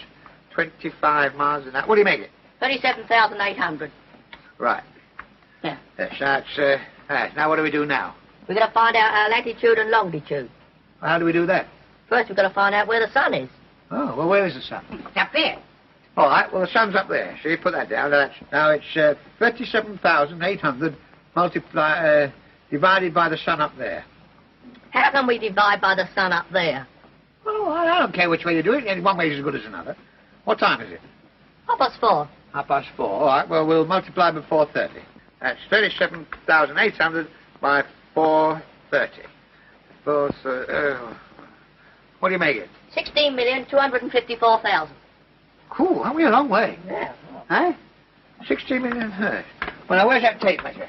25 miles an hour. What do you make it? 37,800. Right. Yeah. Yes, that's... now what do we do now? We've got to find out our latitude and longitude. How do we do that? First, we've got to find out where the sun is. Oh, well, where is the sun? It's up there. All right, well, the sun's up there. So you put that down. Now it's 37,800 divided by the sun up there. How can we divide by the sun up there? Oh, I don't care which way you do it. Any one way is as good as another. What time is it? 4:30. 4:30. All right, well, we'll multiply by 4:30. That's 37,800 by 4:30. What do you make it? 16,254,000. Cool, aren't we a long way? Yeah. Huh? 16 million. Well, now, where's that tape measure?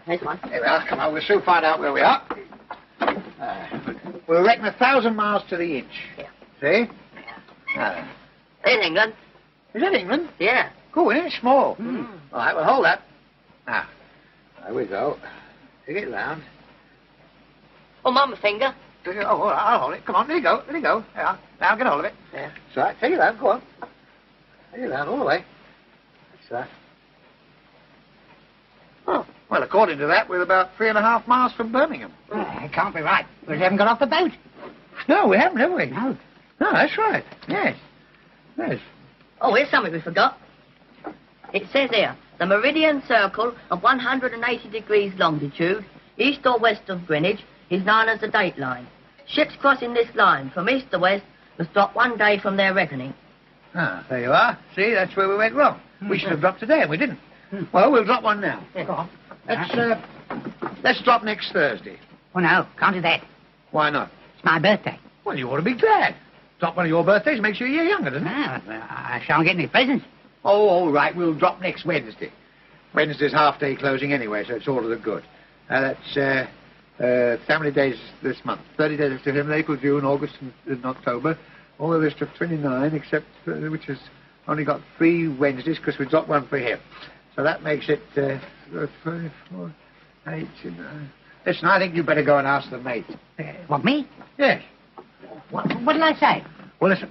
Here's one. There we are. Come on, we'll soon find out where we are. We'll reckon 1,000 miles to the inch. Yeah. See? In England. Is that England? Yeah. Cool, isn't it? Small. All right, well, hold that. Now, there we go. Take it round. Oh, Mama finger. Oh, all right, I'll hold it. Come on, there you go. There you go. There. Now, get hold of it. Yeah. That's right. Take it round. Go on. Take it round all the way. That's right. Oh, well, according to that, we're about 3.5 miles from Birmingham. It can't be right. We haven't got off the boat. No, we haven't, have we? No. No, that's right. Yes. Yes. Oh, here's something we forgot. It says here, the meridian circle of 180 degrees longitude, east or west of Greenwich, is known as the date line. Ships crossing this line from east to west must drop 1 day from their reckoning. Ah, there you are. See, that's where we went wrong. We should have dropped today, and we didn't. Well, we'll drop one now. Yeah, go on. Let's drop next Thursday. Oh, no, can't do that. Why not? It's my birthday. Well, you ought to be glad. Drop one of your birthdays makes you a year younger, doesn't it? I shan't get any presents. Oh, all right, we'll drop next Wednesday. Wednesday's half-day closing anyway, so it's all to the good. That's family days this month. 30 days of September, April, June, August, and October. All the rest of 29, except which has only got 3 Wednesdays, because we dropped one for him. So that makes it 24, 8, 9. Listen, I think you better go and ask the mate. What, me? Yes. What did I say? Well, listen,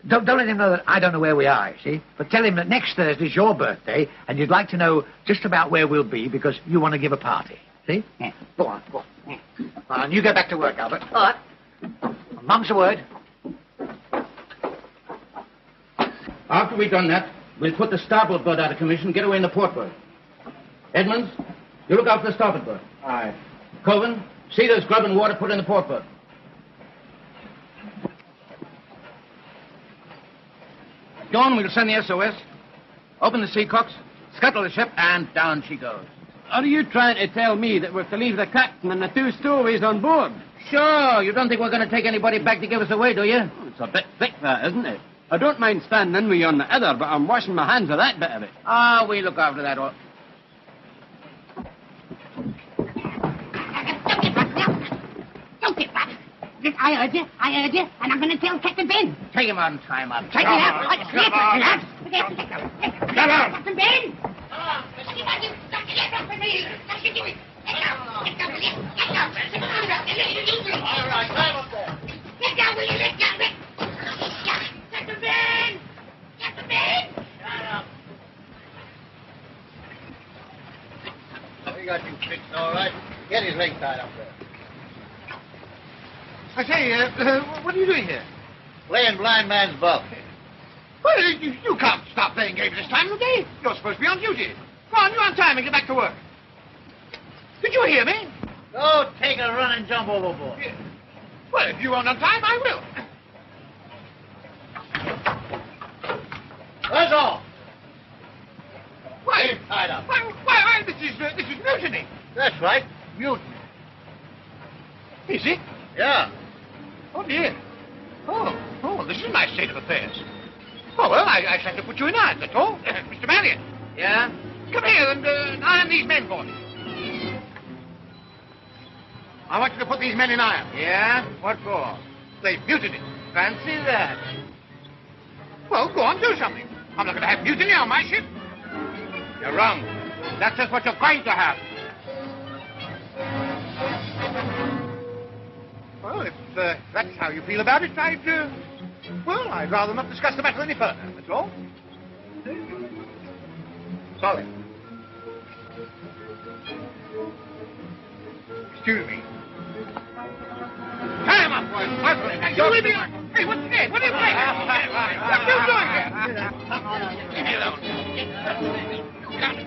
don't let him know that I don't know where we are, you see? But tell him that next Thursday's your birthday, and you'd like to know just about where we'll be, because you want to give a party. See? Yeah. Go on, go on. Yeah. Well, and you get back to work, Albert. All right. Mum's a word. After we've done that, we'll put the starboard bird out of commission and get away in the port bird. Edmonds, you look out for the starboard boat. Aye. Coven, see there's grub and water put in the port boat. Go on, we'll send the SOS. Open the seacocks, scuttle the ship, and down she goes. Are you trying to tell me that we're to leave the captain and the 2 stowaways on board? Sure, you don't think we're going to take anybody back to give us away, do you? It's a bit thick, that, isn't it? I don't mind standing with you on the other, but I'm washing my hands of that bit of it. Ah, we look after that all. Don't get back. I heard you, and I'm going to tell Captain Ben. Take him out and tie him up. Take him out. Captain Ben! All right, climb up there. Let go, will you? Let go. Captain Ben! Captain Ben! Shut up. We got you fixed, all right. Get his leg tied up there. I say, what are you doing here? Playing blind man's buff. Well, you can't stop playing games this time of the day. You're supposed to be on duty. Go on, you're on time and get back to work. Did you hear me? Go take a run and jump overboard. Yeah. Well, if you aren't on time, I will. That's all. Why? Get him tied up. Why, this is mutiny. That's right, mutiny. Is it? Yeah. Oh, dear. Oh, this is a nice state of affairs. Oh, well, I shall have to put you in irons, that's all. Mr. Marriott. Yeah? Come here and iron these men for me. I want you to put these men in irons. Yeah? What for? They've mutinied. Fancy that. Well, go on, do something. I'm not going to have mutiny on my ship. You're wrong. That's just what you're going to have. Well, if that's how you feel about it, I'd rather not discuss the matter any further, that's all. Sorry. Excuse me. Tie him up, boys. You leave me alone. Hey, what's the name? What are you doing? What are you doing here? Leave me alone.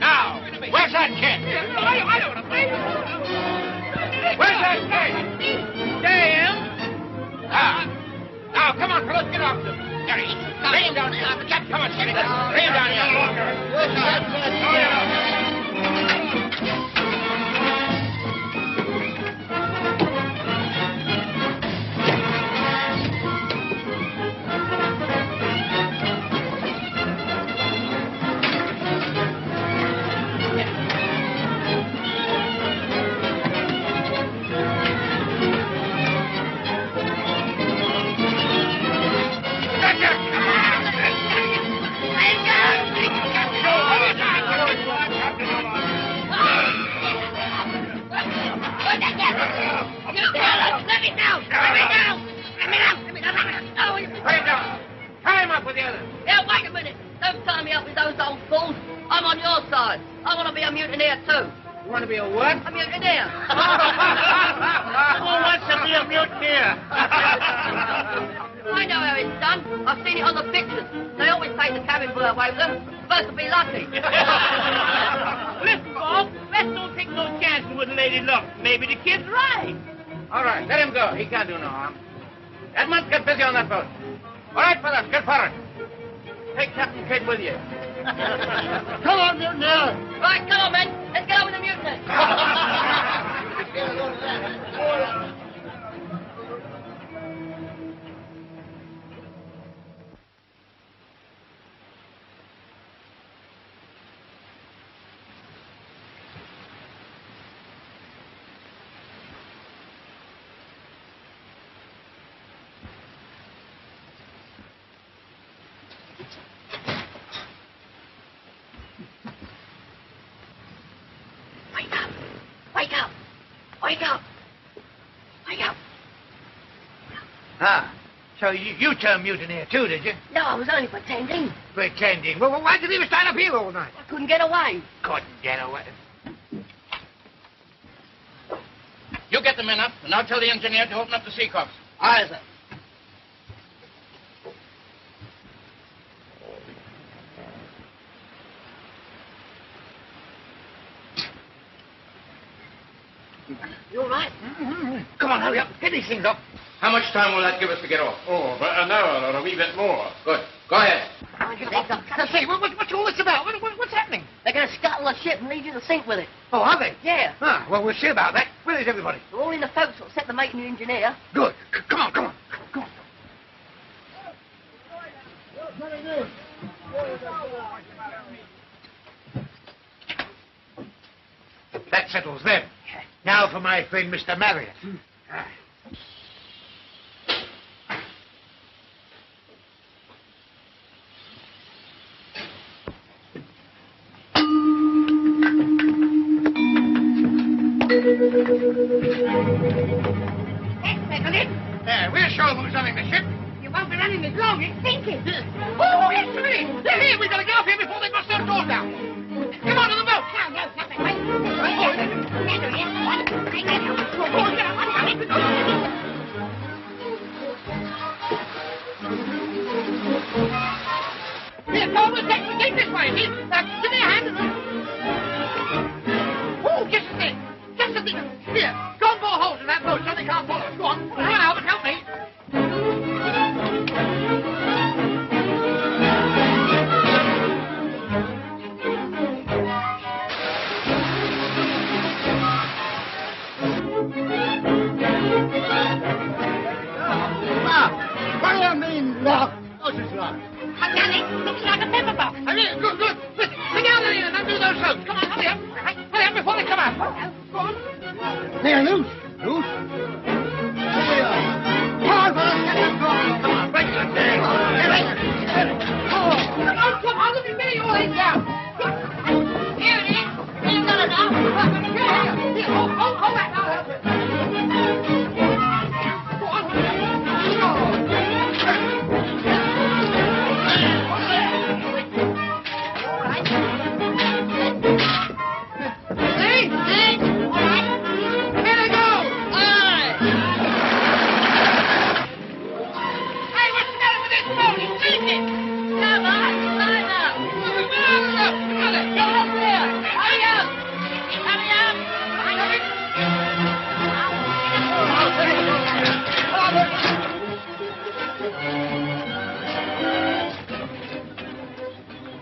Now, where's that kid? I don't want to play. Where's that kid? Damn. Now, come on, fellas, get off them. Gary, bring him down here. Come on, Kenny. Bring him down here. He can't do no harm. Edmonds, get busy on that boat. All right, fellas, get forward. Take Captain Kidd with you. Come on, mutineer. Right, come on, men. Let's get over the mutiny. So you turned mutineer too, did you? No, I was only pretending. Pretending? Well, why'd you leave us tied up here all night? I couldn't get away. Couldn't get away. You get the men up, and I'll tell the engineer to open up the seacocks. Aye, sir. You all right? Come on, hurry up. Get these things up. How much time will that give us to get off? Oh, about an hour or a wee bit more. Good. Go ahead. Say, what's all this about? What's happening? They're going to scuttle the ship and lead you to sink with it. Oh, are they? Yeah. Ah, well, we'll see about that. Where is everybody? They're all in the forecastle, except the mate and the engineer. Good. Come on. That settles them. Now for my friend, Mr. Marriott. We'll show them who's running the ship. You won't be running as long. It's sinking. Oh, yes, really. They're here. We've got to get off here before they bust those doors down. Come on to the boat. No, nothing. Wait. Here, go on, take this way. Give me a hand. Oh, just a thing. Here, go and bore holes in that boat so they can't follow us. Go on. Come on, Albert, help me. What do you mean, lock? I've done it. Looks like a pepper box. Good. Listen, hang out there and undo those ropes. Come on, hurry up. Hurry up before they come out. Go on. They're loose. Here we are. Hard for us to get them going. Come on, break the thing. Come on, let me get you all in down. Here it is. You've got it now. Here, hold that now. Go on.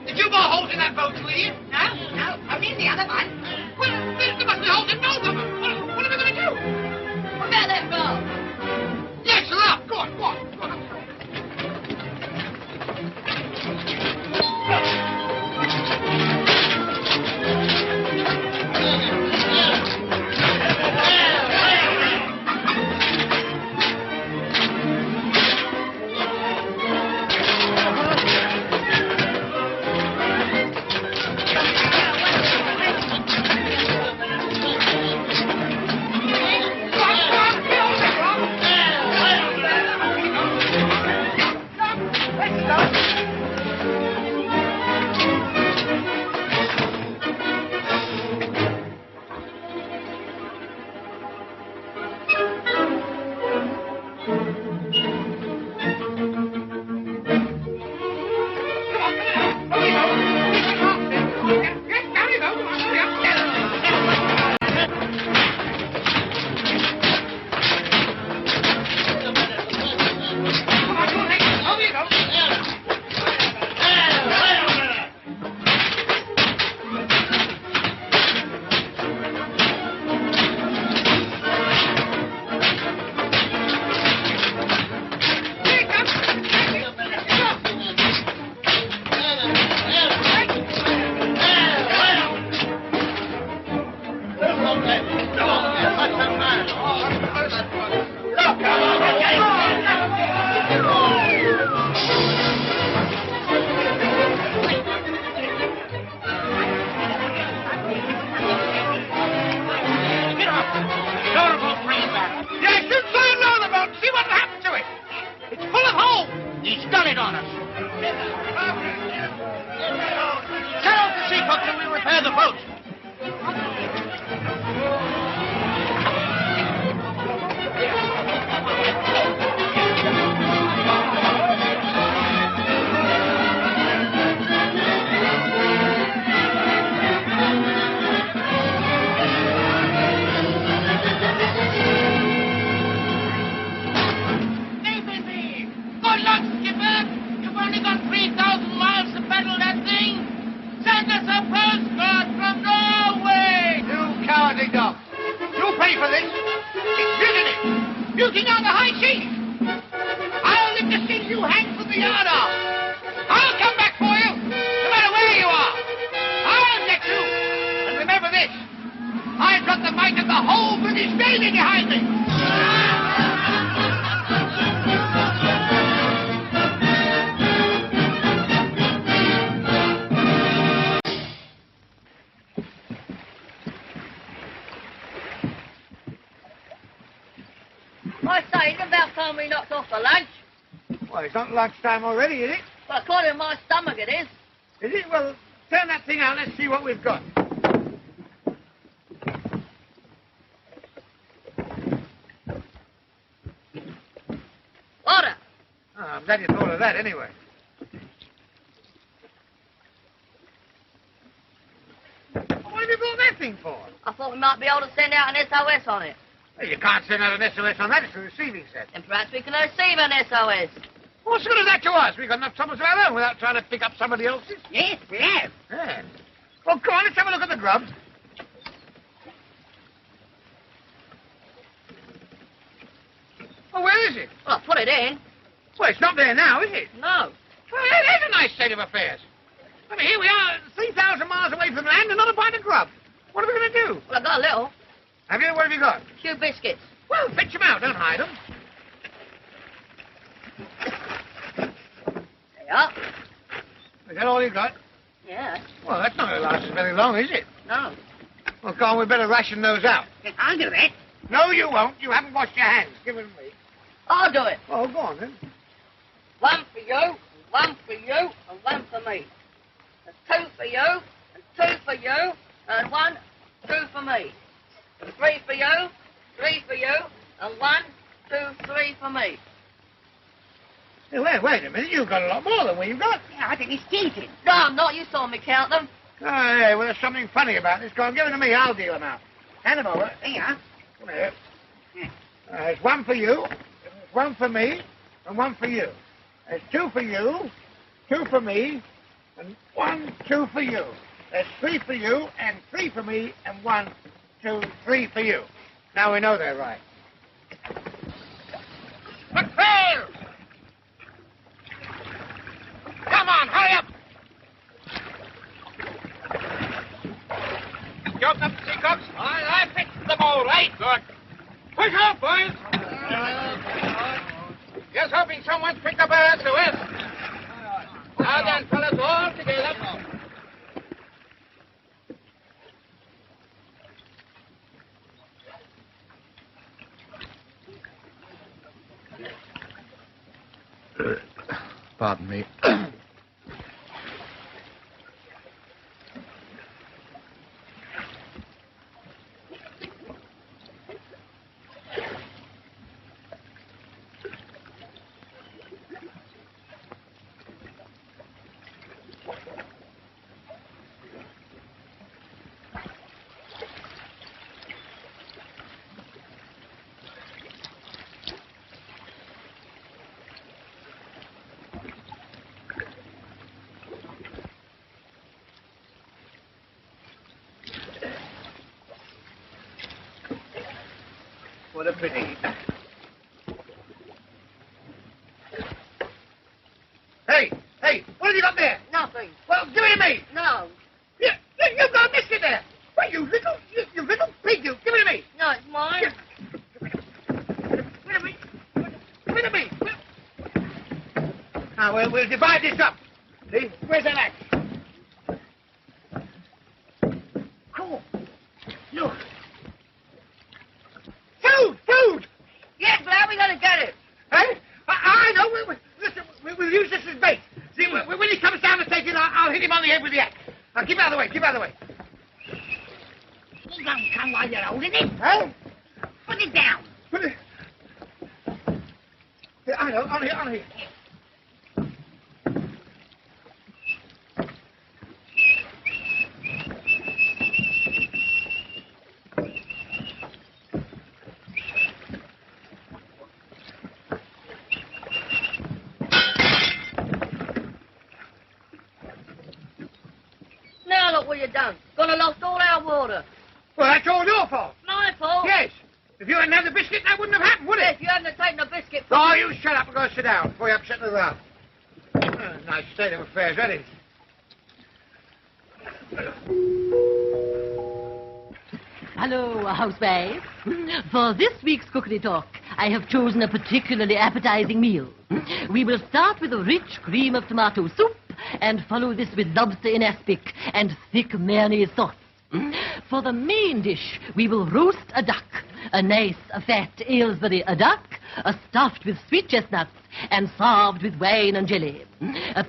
Did you bore holes in that boat, William? No. I'm in the other one. Well, there must be holes in both of them. What are we going to do? What about that boat? Yes, they're up. Go on. You think I'm the high chief? I'll lick the skins you hang from the yard off. I'll come back for you, no matter where you are. I'll get you. And remember this, I've got the might of the whole British Navy behind me. I say, it's about time we knocked off for lunch. Well, it's not lunchtime already, is it? Well, according to my stomach it is. Is it? Well, turn that thing out. Let's see what we've got. Water. Oh, I'm glad you thought of that anyway. What have you brought that thing for? I thought we might be able to send out an SOS on it. Well, you can't send out an SOS on that. It's a receiving set. And perhaps we can receive an SOS. What's good is that to us? We've got enough troubles of our own without trying to pick up somebody else's. Yes, we have. Yeah. Well, come on, let's have a look at the grubs. Well, where is it? Well, I put it in. Well, it's not there now, is it? No. Well, that is a nice state of affairs. I mean, here we are, 3,000 miles away from land and not a bite of grub. What are we going to do? Well, I've got a little. Have you? What have you got? A few biscuits. Well, fetch them out. Don't hide them. There you are. Is that all you got? Yeah. Well, that's not going to last us very long, is it? No. Well, come on, we better ration those out. Yes, I'll do that. No, you won't. You haven't washed your hands. Give it to me. I'll do it. Oh, go on, then. One for you, one for you, and one for me. There's two for you, and two for you, and one, two for me. Three for you, three for you, and one, two, three for me. Hey, wait a minute. You've got a lot more than we've got. Yeah, I think he's cheating. No, I'm not. You saw me count them. Oh, yeah, well, there's something funny about this. Go on, give it to me. I'll deal them out. Hand them over. There you are. Come here. There's one for you, there's one for me, and one for you. There's two for you, two for me, and 1, 2 for you. There's 3 for you, and 3 for me, and 1, 2, 3 for you. Now we know they're right. McPhail! Come on, hurry up! You open up the teacups? I fixed them all right. Good. Push off, boys. Just hoping someone's picked up our SOS. Now then, fellas, all together. Pardon me. What a pity. Hey, what have you got there? Nothing. Well, give it to me. No. You've got a biscuit there. Well, you little pig, you. Give it to me. No, it's mine. Give it to me. Now, we'll divide this up. See? Where's that axe? Cool. Look. Food! Yes, but how are we going to get it? Hey? I know. Listen, we'll use this as bait. See, when he comes down to take it, I'll hit him on the head with the axe. Now, keep out of the way. You don't come while you're holding it. Hey? Put it down. Put it... Yeah, I know. On here. Now look what you've done. Gonna lost all our water. Well, that's all your fault. My fault? Yes. If you hadn't had the biscuit, that wouldn't have happened, would it? If you hadn't taken the biscuit... Oh, you shut up and go sit down before you upset the round. Nice state of affairs, that is. Hello, housewife. For this week's cookery talk, I have chosen a particularly appetizing meal. We will start with a rich cream of tomato soup and follow this with lobster in aspic and thick mayonnaise sauce. For the main dish, we will roast a duck, a nice, fat Aylesbury duck, stuffed with sweet chestnuts and served with wine and jelly.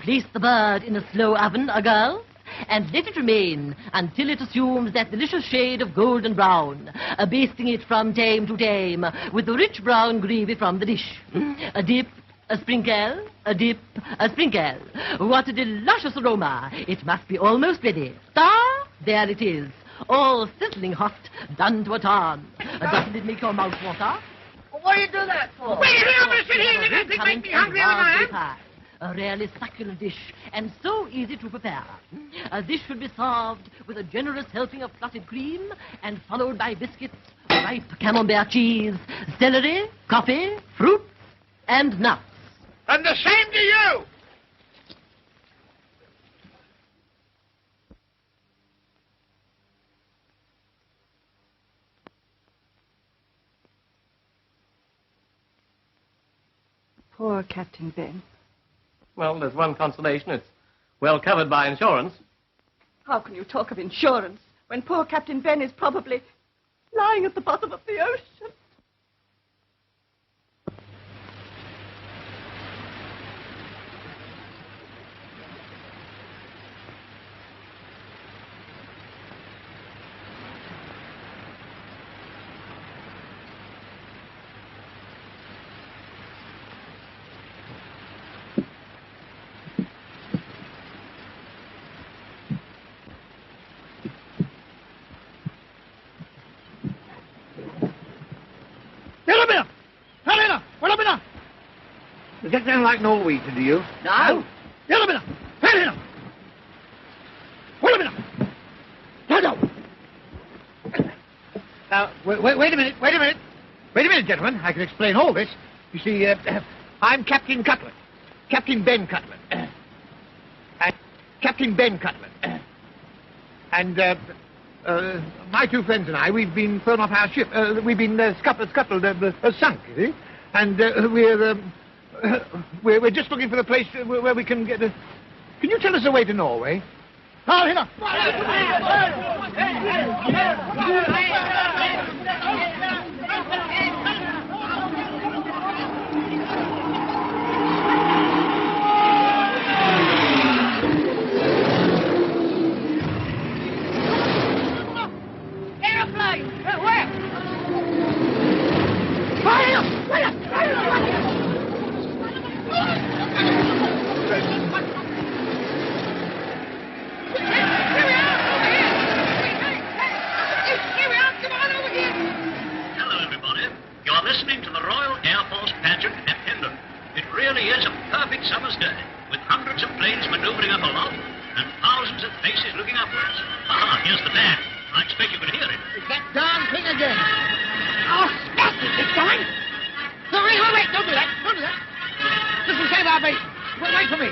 Place the bird in a slow oven, girl, and let it remain until it assumes that delicious shade of golden brown, basting it from time to time with the rich brown gravy from the dish. A dip, a sprinkle, a dip, a sprinkle. What a delicious aroma. It must be almost ready. There it is, all sizzling hot, done to a turn. Doesn't it make your mouth water? What do you do that for? Wait, I'm going to sit here and let it make me hungrier than I am. A really succulent dish, and so easy to prepare. This should be served with a generous helping of clotted cream, and followed by biscuits, ripe camembert cheese, celery, coffee, fruits, and nuts. And the same to you! Poor Captain Ben. Well, there's one consolation. It's well covered by insurance. How can you talk of insurance when poor Captain Ben is probably lying at the bottom of the ocean? Does that sound like Norwegian to you? No. Now, wait a minute, gentlemen. I can explain all this. You see, I'm Captain Cutlet. Captain Ben Cutlet. Captain Ben Cutlet. And, my two friends and I, we've been thrown off our ship. We've been scuttled, sunk, you see. And, we're just looking for the place where we can get a... Can you tell us the way to Norway? Oh, here. Airplane! Where? Hello, everybody. You are listening to the Royal Air Force pageant at Wyndham. It really is a perfect summer's day, with hundreds of planes maneuvering up aloft and thousands of faces looking upwards. Ah, here's the band. I expect you can hear it. It's that darn thing again. Oh, smash it, it's going. Wait, don't do that. This will save our base. Wait for me.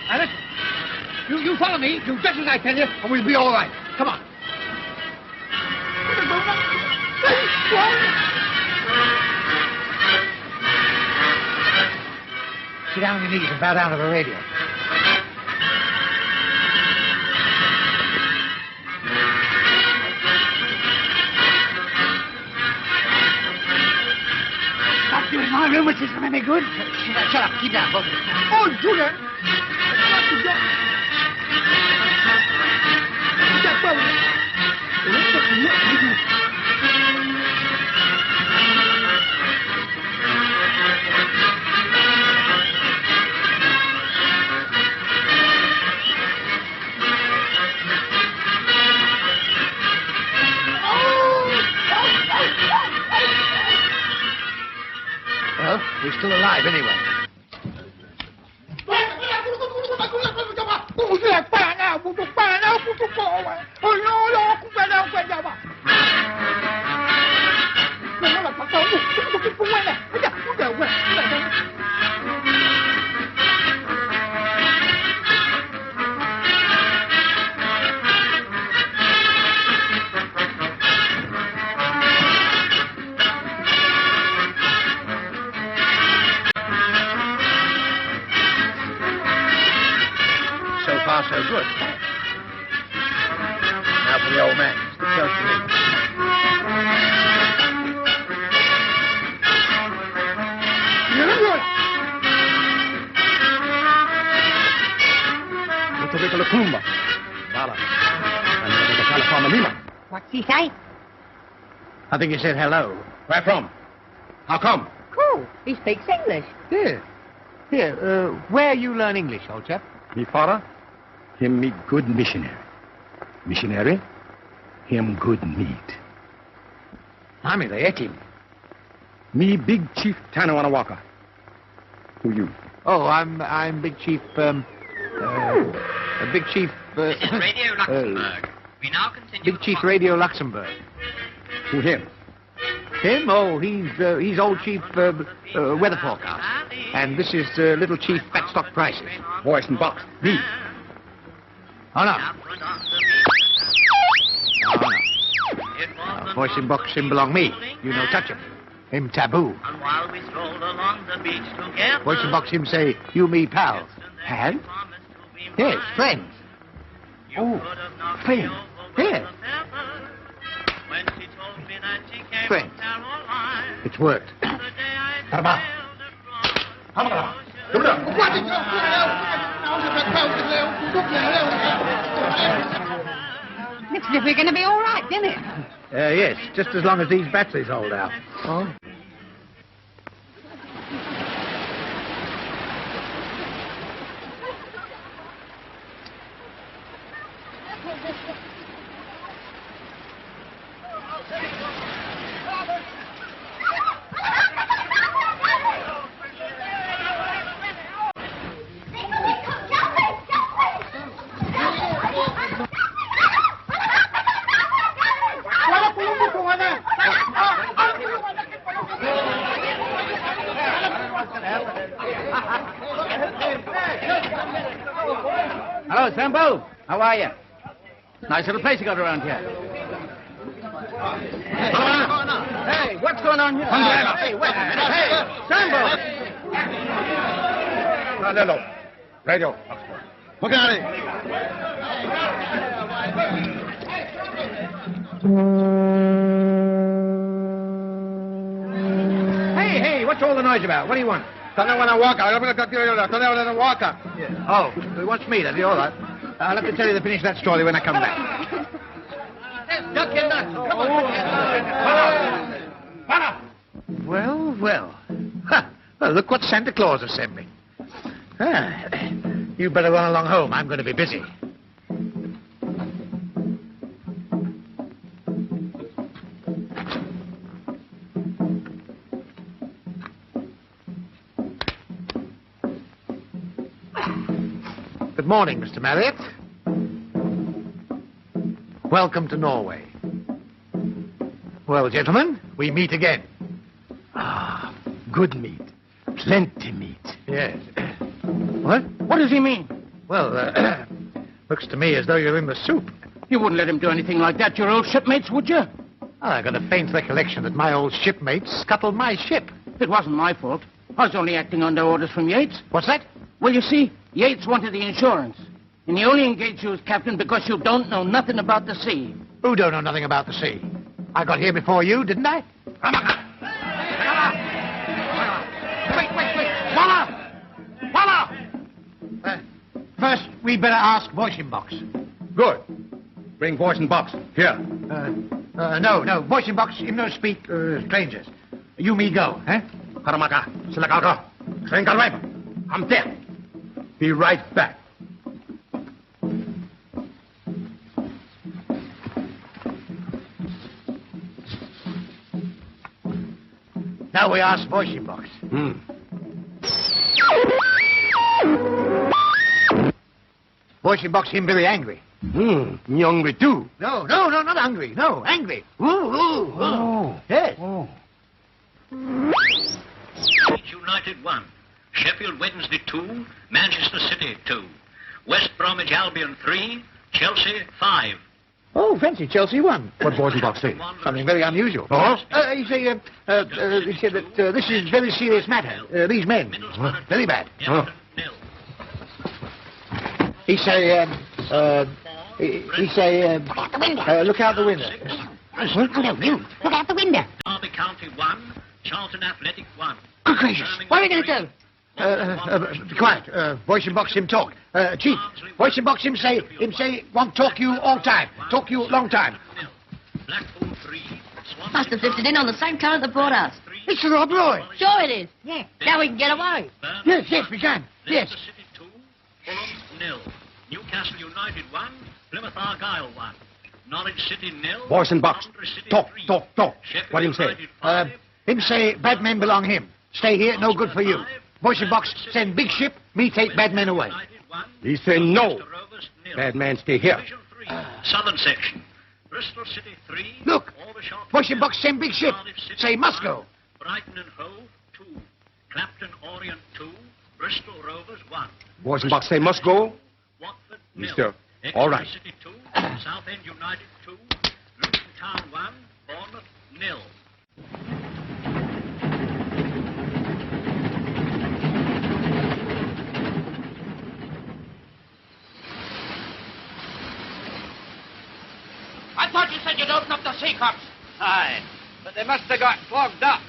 Now listen. You follow me, do just as I tell you, and we'll be all right. Come on. Sit down on your knees and bow down to the radio. Stop doing my rheumatism any good. Shut up. Keep down, both of you. Oh, Julia. Well, we're still alive anyway. far so good. Now for the old man. Stick close to me. What's he say? I think he said hello. Where from? How come? Cool. He speaks English. Here. Where you learn English, old chap? Me father, him me good missionary. Missionary, him good meat. I mean, they ate him. Me big chief Tanawanawaca. Who you? Oh, I'm Big Chief, Big Chief, This is Radio Luxembourg. We now continue. Big Chief Radio Luxembourg. Who him? Him? Oh, he's old Chief, Weather Forecast. And this is Little Chief Fat Stock Prices. Voice and box. Me. Oh, no. Voice and box him belong me. You no touch him. Him taboo. And while we strolled along the beach together, Voice and box him say, you me pals. And? Yes, friends. Oh, friends. Yes. Friends. It's worked. Looks as if we're going to be all right, doesn't it? Yes, just as long as these batteries hold out. Oh. Hello, Sambo. How are you? Nice little place you got around here. Hey, what's going on here? Hey, wait a minute. Hey, Sambo. Hello. Radio. Look at it. Hey, what's all the noise about? What do you want? Oh, he wants me, does he? All right. I'll have to tell you to finish that story when I come back. Duck your nuts. Come on. Well. Well, look what Santa Claus has sent me. You better run along home. I'm going to be busy. Good morning, Mr. Marriott. Welcome to Norway. Well, gentlemen, we meet again. Ah, good meat. Plenty meat. Yes. What? What does he mean? Well, looks to me as though you're in the soup. You wouldn't let him do anything like that, your old shipmates, would you? I got a faint recollection that my old shipmates scuttled my ship. It wasn't my fault. I was only acting under orders from Yates. What's that? Well, you see, Yates wanted the insurance. And he only engaged you as captain because you don't know nothing about the sea. Who don't know nothing about the sea? I got here before you, didn't I? Wait. Voila! First, we better ask Voice in Box. Good. Bring voice and box. Here. No. Voice in Box, him no speak strangers. You me go, eh? Karamaka, Silakaka, Trengalweb. I'm there. Be right back. Now we ask Voice in Box. Voice in Box, him very angry. Me hungry too. No, not hungry. No, angry. Ooh. Yes. United 1, Sheffield Wednesday 2, Manchester City 2, West Bromwich Albion 3, Chelsea 5. Oh, fancy Chelsea won. What Voice in Box say? Something very unusual. Oh? He said that this is very serious matter. These men, very bad. He say, look out the window. Look out the window. Derby County 1, Charlton Athletic 1. Good gracious. What are we going to do? Be quiet. Voice and box him talk. Chief, voice and box him say, want talk you all time. Talk you long time. Blackpool 3. Must have drifted in on the same current that brought us. It's the Rob Roy. Sure it is. Yeah. Now we can get away. Yes, we can. Yes. Leicester City 2, Fulham 0. Newcastle United 1, Plymouth Argyle 1. Norwich City 0. Voice and box. Talk. What him say? Him say bad men belong him. Stay here, no good for you. Voice and box send big ship, me take bad men away. He say no. Bad man stay here. Southern section. Bristol City 3. Look, voice and box send big ship. Say must go. Brighton and Hove 2. Clapton Orient 2. Bristol Rovers 1. Voice and box say must go. Watford 0. Mister, all right. City 2. Southend United 2. Luton Town 1. Bournemouth 0. I thought you said you'd open up the sea cups. Aye, but they must have got clogged up.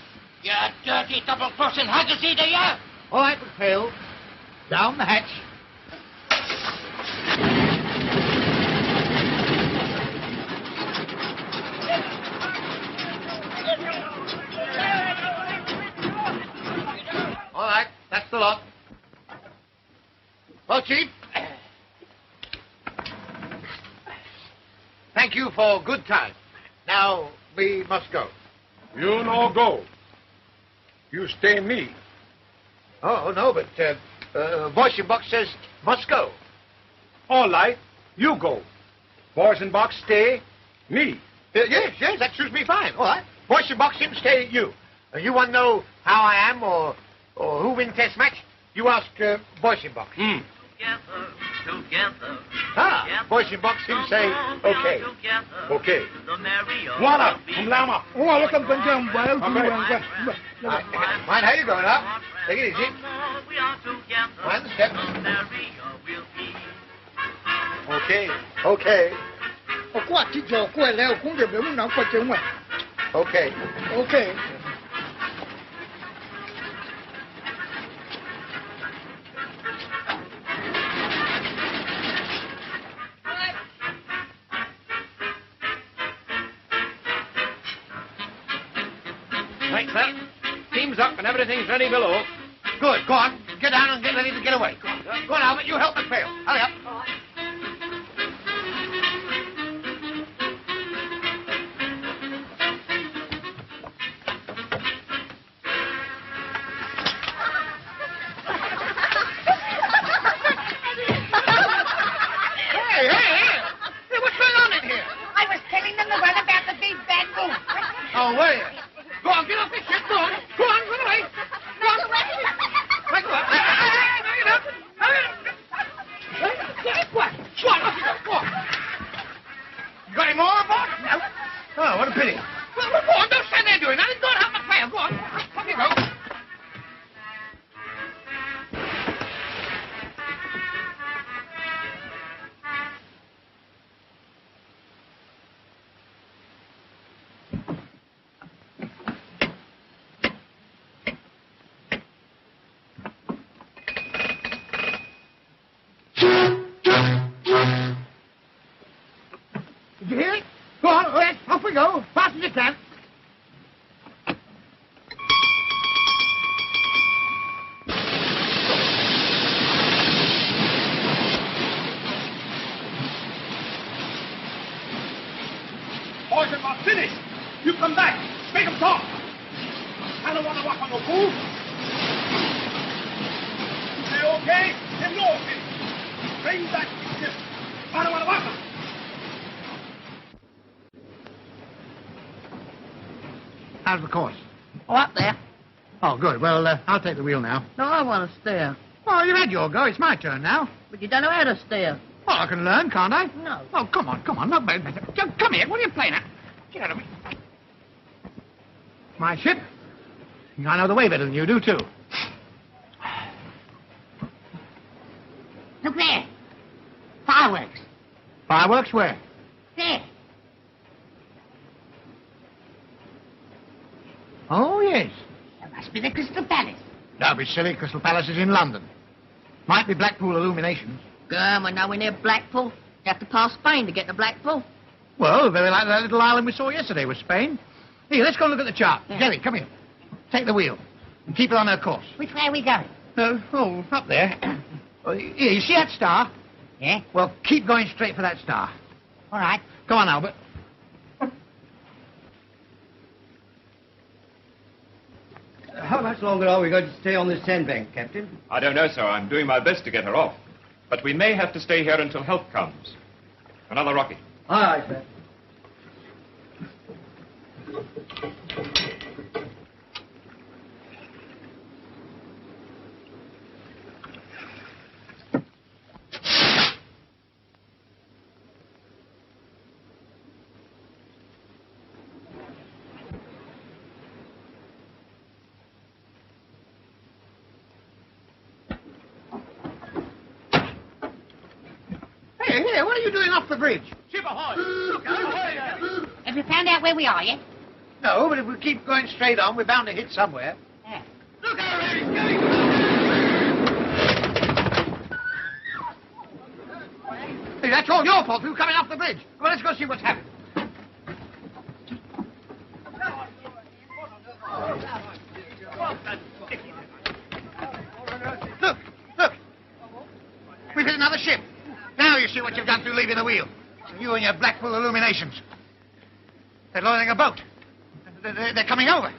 You dirty double-crossing haggis eater, you! All right, McPhail. Down the hatch. All right, that's the lot. Well, Chief. Thank you for good time. Now, we must go. You no go. You stay me. Oh, no, but voice and box says must go. All right. You go. Voice and box stay me. Yes, that suits me fine. All right. Voice and box him, stay you. You want to know how I am or who win test match? You ask voice and box. Together. Ah, voice and box him say okay. Okay. Water. Lama. Oh, look up and down, boy. Mind how you going up? Take it easy. Mind the steps. Okay. 我挂起脚过来，我公给别人拿过整碗。 Okay. Okay. Right, sir. Steam's up and everything's ready below. Good. Go on. Get down and get ready to get away. Go on, Albert. You help McPhail. Hurry up. Hey, what's going on in here? I was telling them the one about the big bad wolf. Oh, were you? Go on, get off this ship. Go on, run away. Go on. Right, go on. Hurry up. What? Go on, off you go. Go on. You got any more aboard? No. Oh, what a pity. Well, go on, don't stand there doing that. Go on, help McPhail. Go on. Off you go. Did you hear it? Go on, all right, off we go. Fast as you can. Boys are not finished. You come back. Make them talk. I don't want to walk on no fool. You say okay, then no okay. Bring back the ship. I don't want to walk on. How's the course? Oh, up there. Oh, good. Well, I'll take the wheel now. No, I want to steer. Oh, you had your go. It's my turn now. But you don't know how to steer. Well, I can learn, can't I? No. Oh, come on. Not bad. Come here. What are you playing at? Get out of me. My ship. I know the way better than you do, too. Look there. fireworks. Fireworks where? There. Oh, yes. That must be the Crystal Palace. Don't be silly. Crystal Palace is in London. Might be Blackpool Illuminations. We're nowhere near Blackpool. You have to pass Spain to get to Blackpool. Well, very like that little island we saw yesterday was Spain. Here, let's go and look at the chart. Yeah. Jerry, come here. Take the wheel and keep it on her course. Which way are we going? Up there. Here, you see that star? Yeah? Well, keep going straight for that star. All right. Come on, Albert. How much longer are we going to stay on this sandbank, Captain? I don't know, sir. I'm doing my best to get her off. But we may have to stay here until help comes. Another rocket. All right, sir. Hey, what are you doing off the bridge? Ship ahoy! Look out, ahoy! Have you found out where we are yet? No, but if we keep going straight on, we're bound to hit somewhere. Yeah. Look out, Harry! Hey, that's all your fault, you coming off the bridge. Well, let's go see what's happened. Look. We've hit another ship. Now you see what you've done through leaving the wheel. You and your Blackpool Illuminations. They're lowering a boat. They're coming over.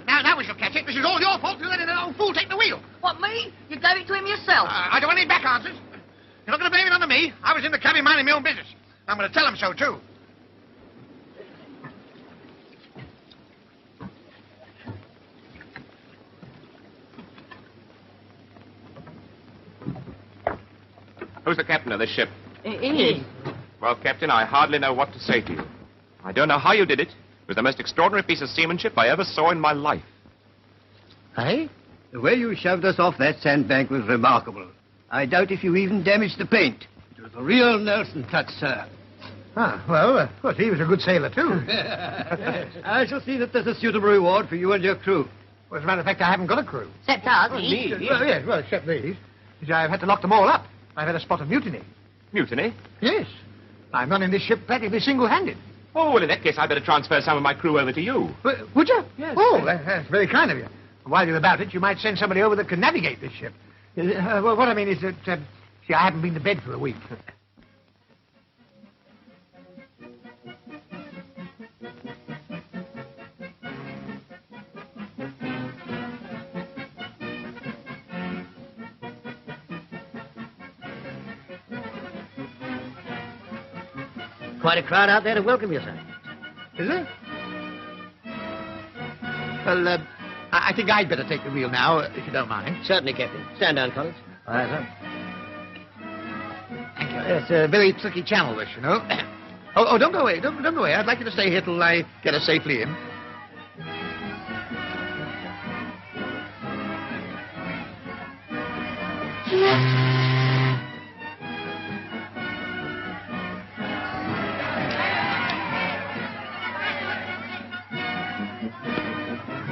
Now we shall catch it. This is all your fault for letting an old fool take the wheel. What, me? You gave it to him yourself. I don't want any back answers. You're not going to blame it on me. I was in the cabin minding my own business. I'm going to tell them so, too. Who's the captain of this ship? It is. Well, Captain, I hardly know what to say to you. I don't know how you did it. It was the most extraordinary piece of seamanship I ever saw in my life. Hey? The way you shoved us off that sandbank was remarkable. I doubt if you even damaged the paint. It was a real Nelson touch, sir. Well, he was a good sailor, too. I shall see that there's a suitable reward for you and your crew. Well, as a matter of fact, I haven't got a crew. Except us. Well, except these. I've had to lock them all up. I've had a spot of mutiny. Mutiny? Yes. I'm running this ship practically single-handed. Oh, well, in that case, I'd better transfer some of my crew over to you. Would you? Yes. Oh, that's very kind of you. While you're about it, you might send somebody over that can navigate this ship. Well, what I mean is that, see, I haven't been to bed for a week. Quite a crowd out there to welcome you, sir. Is it? Well, I think I'd better take the wheel now, if you don't mind. Certainly, Captain. Stand down, Collins. All right, sir. Thank you. It's a very tricky channel, this, you know. Oh, don't go away. Don't go away. I'd like you to stay here till I get us safely in.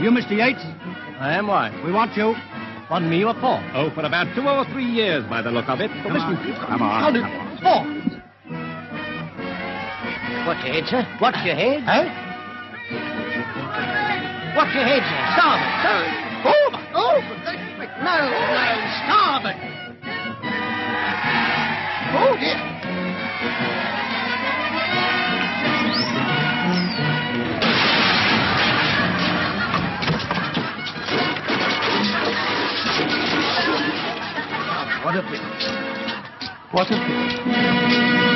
You, Mr. Yates? I am. Why? We want you. Want me or Paul? Oh, for about 2 or 3 years, by the look of it. Come on. Come on. Paul! Watch your head, sir. Watch your head. Huh? Watch your head, sir. Starboard. No, starboard. Oh, dear. What a pity. What a pity.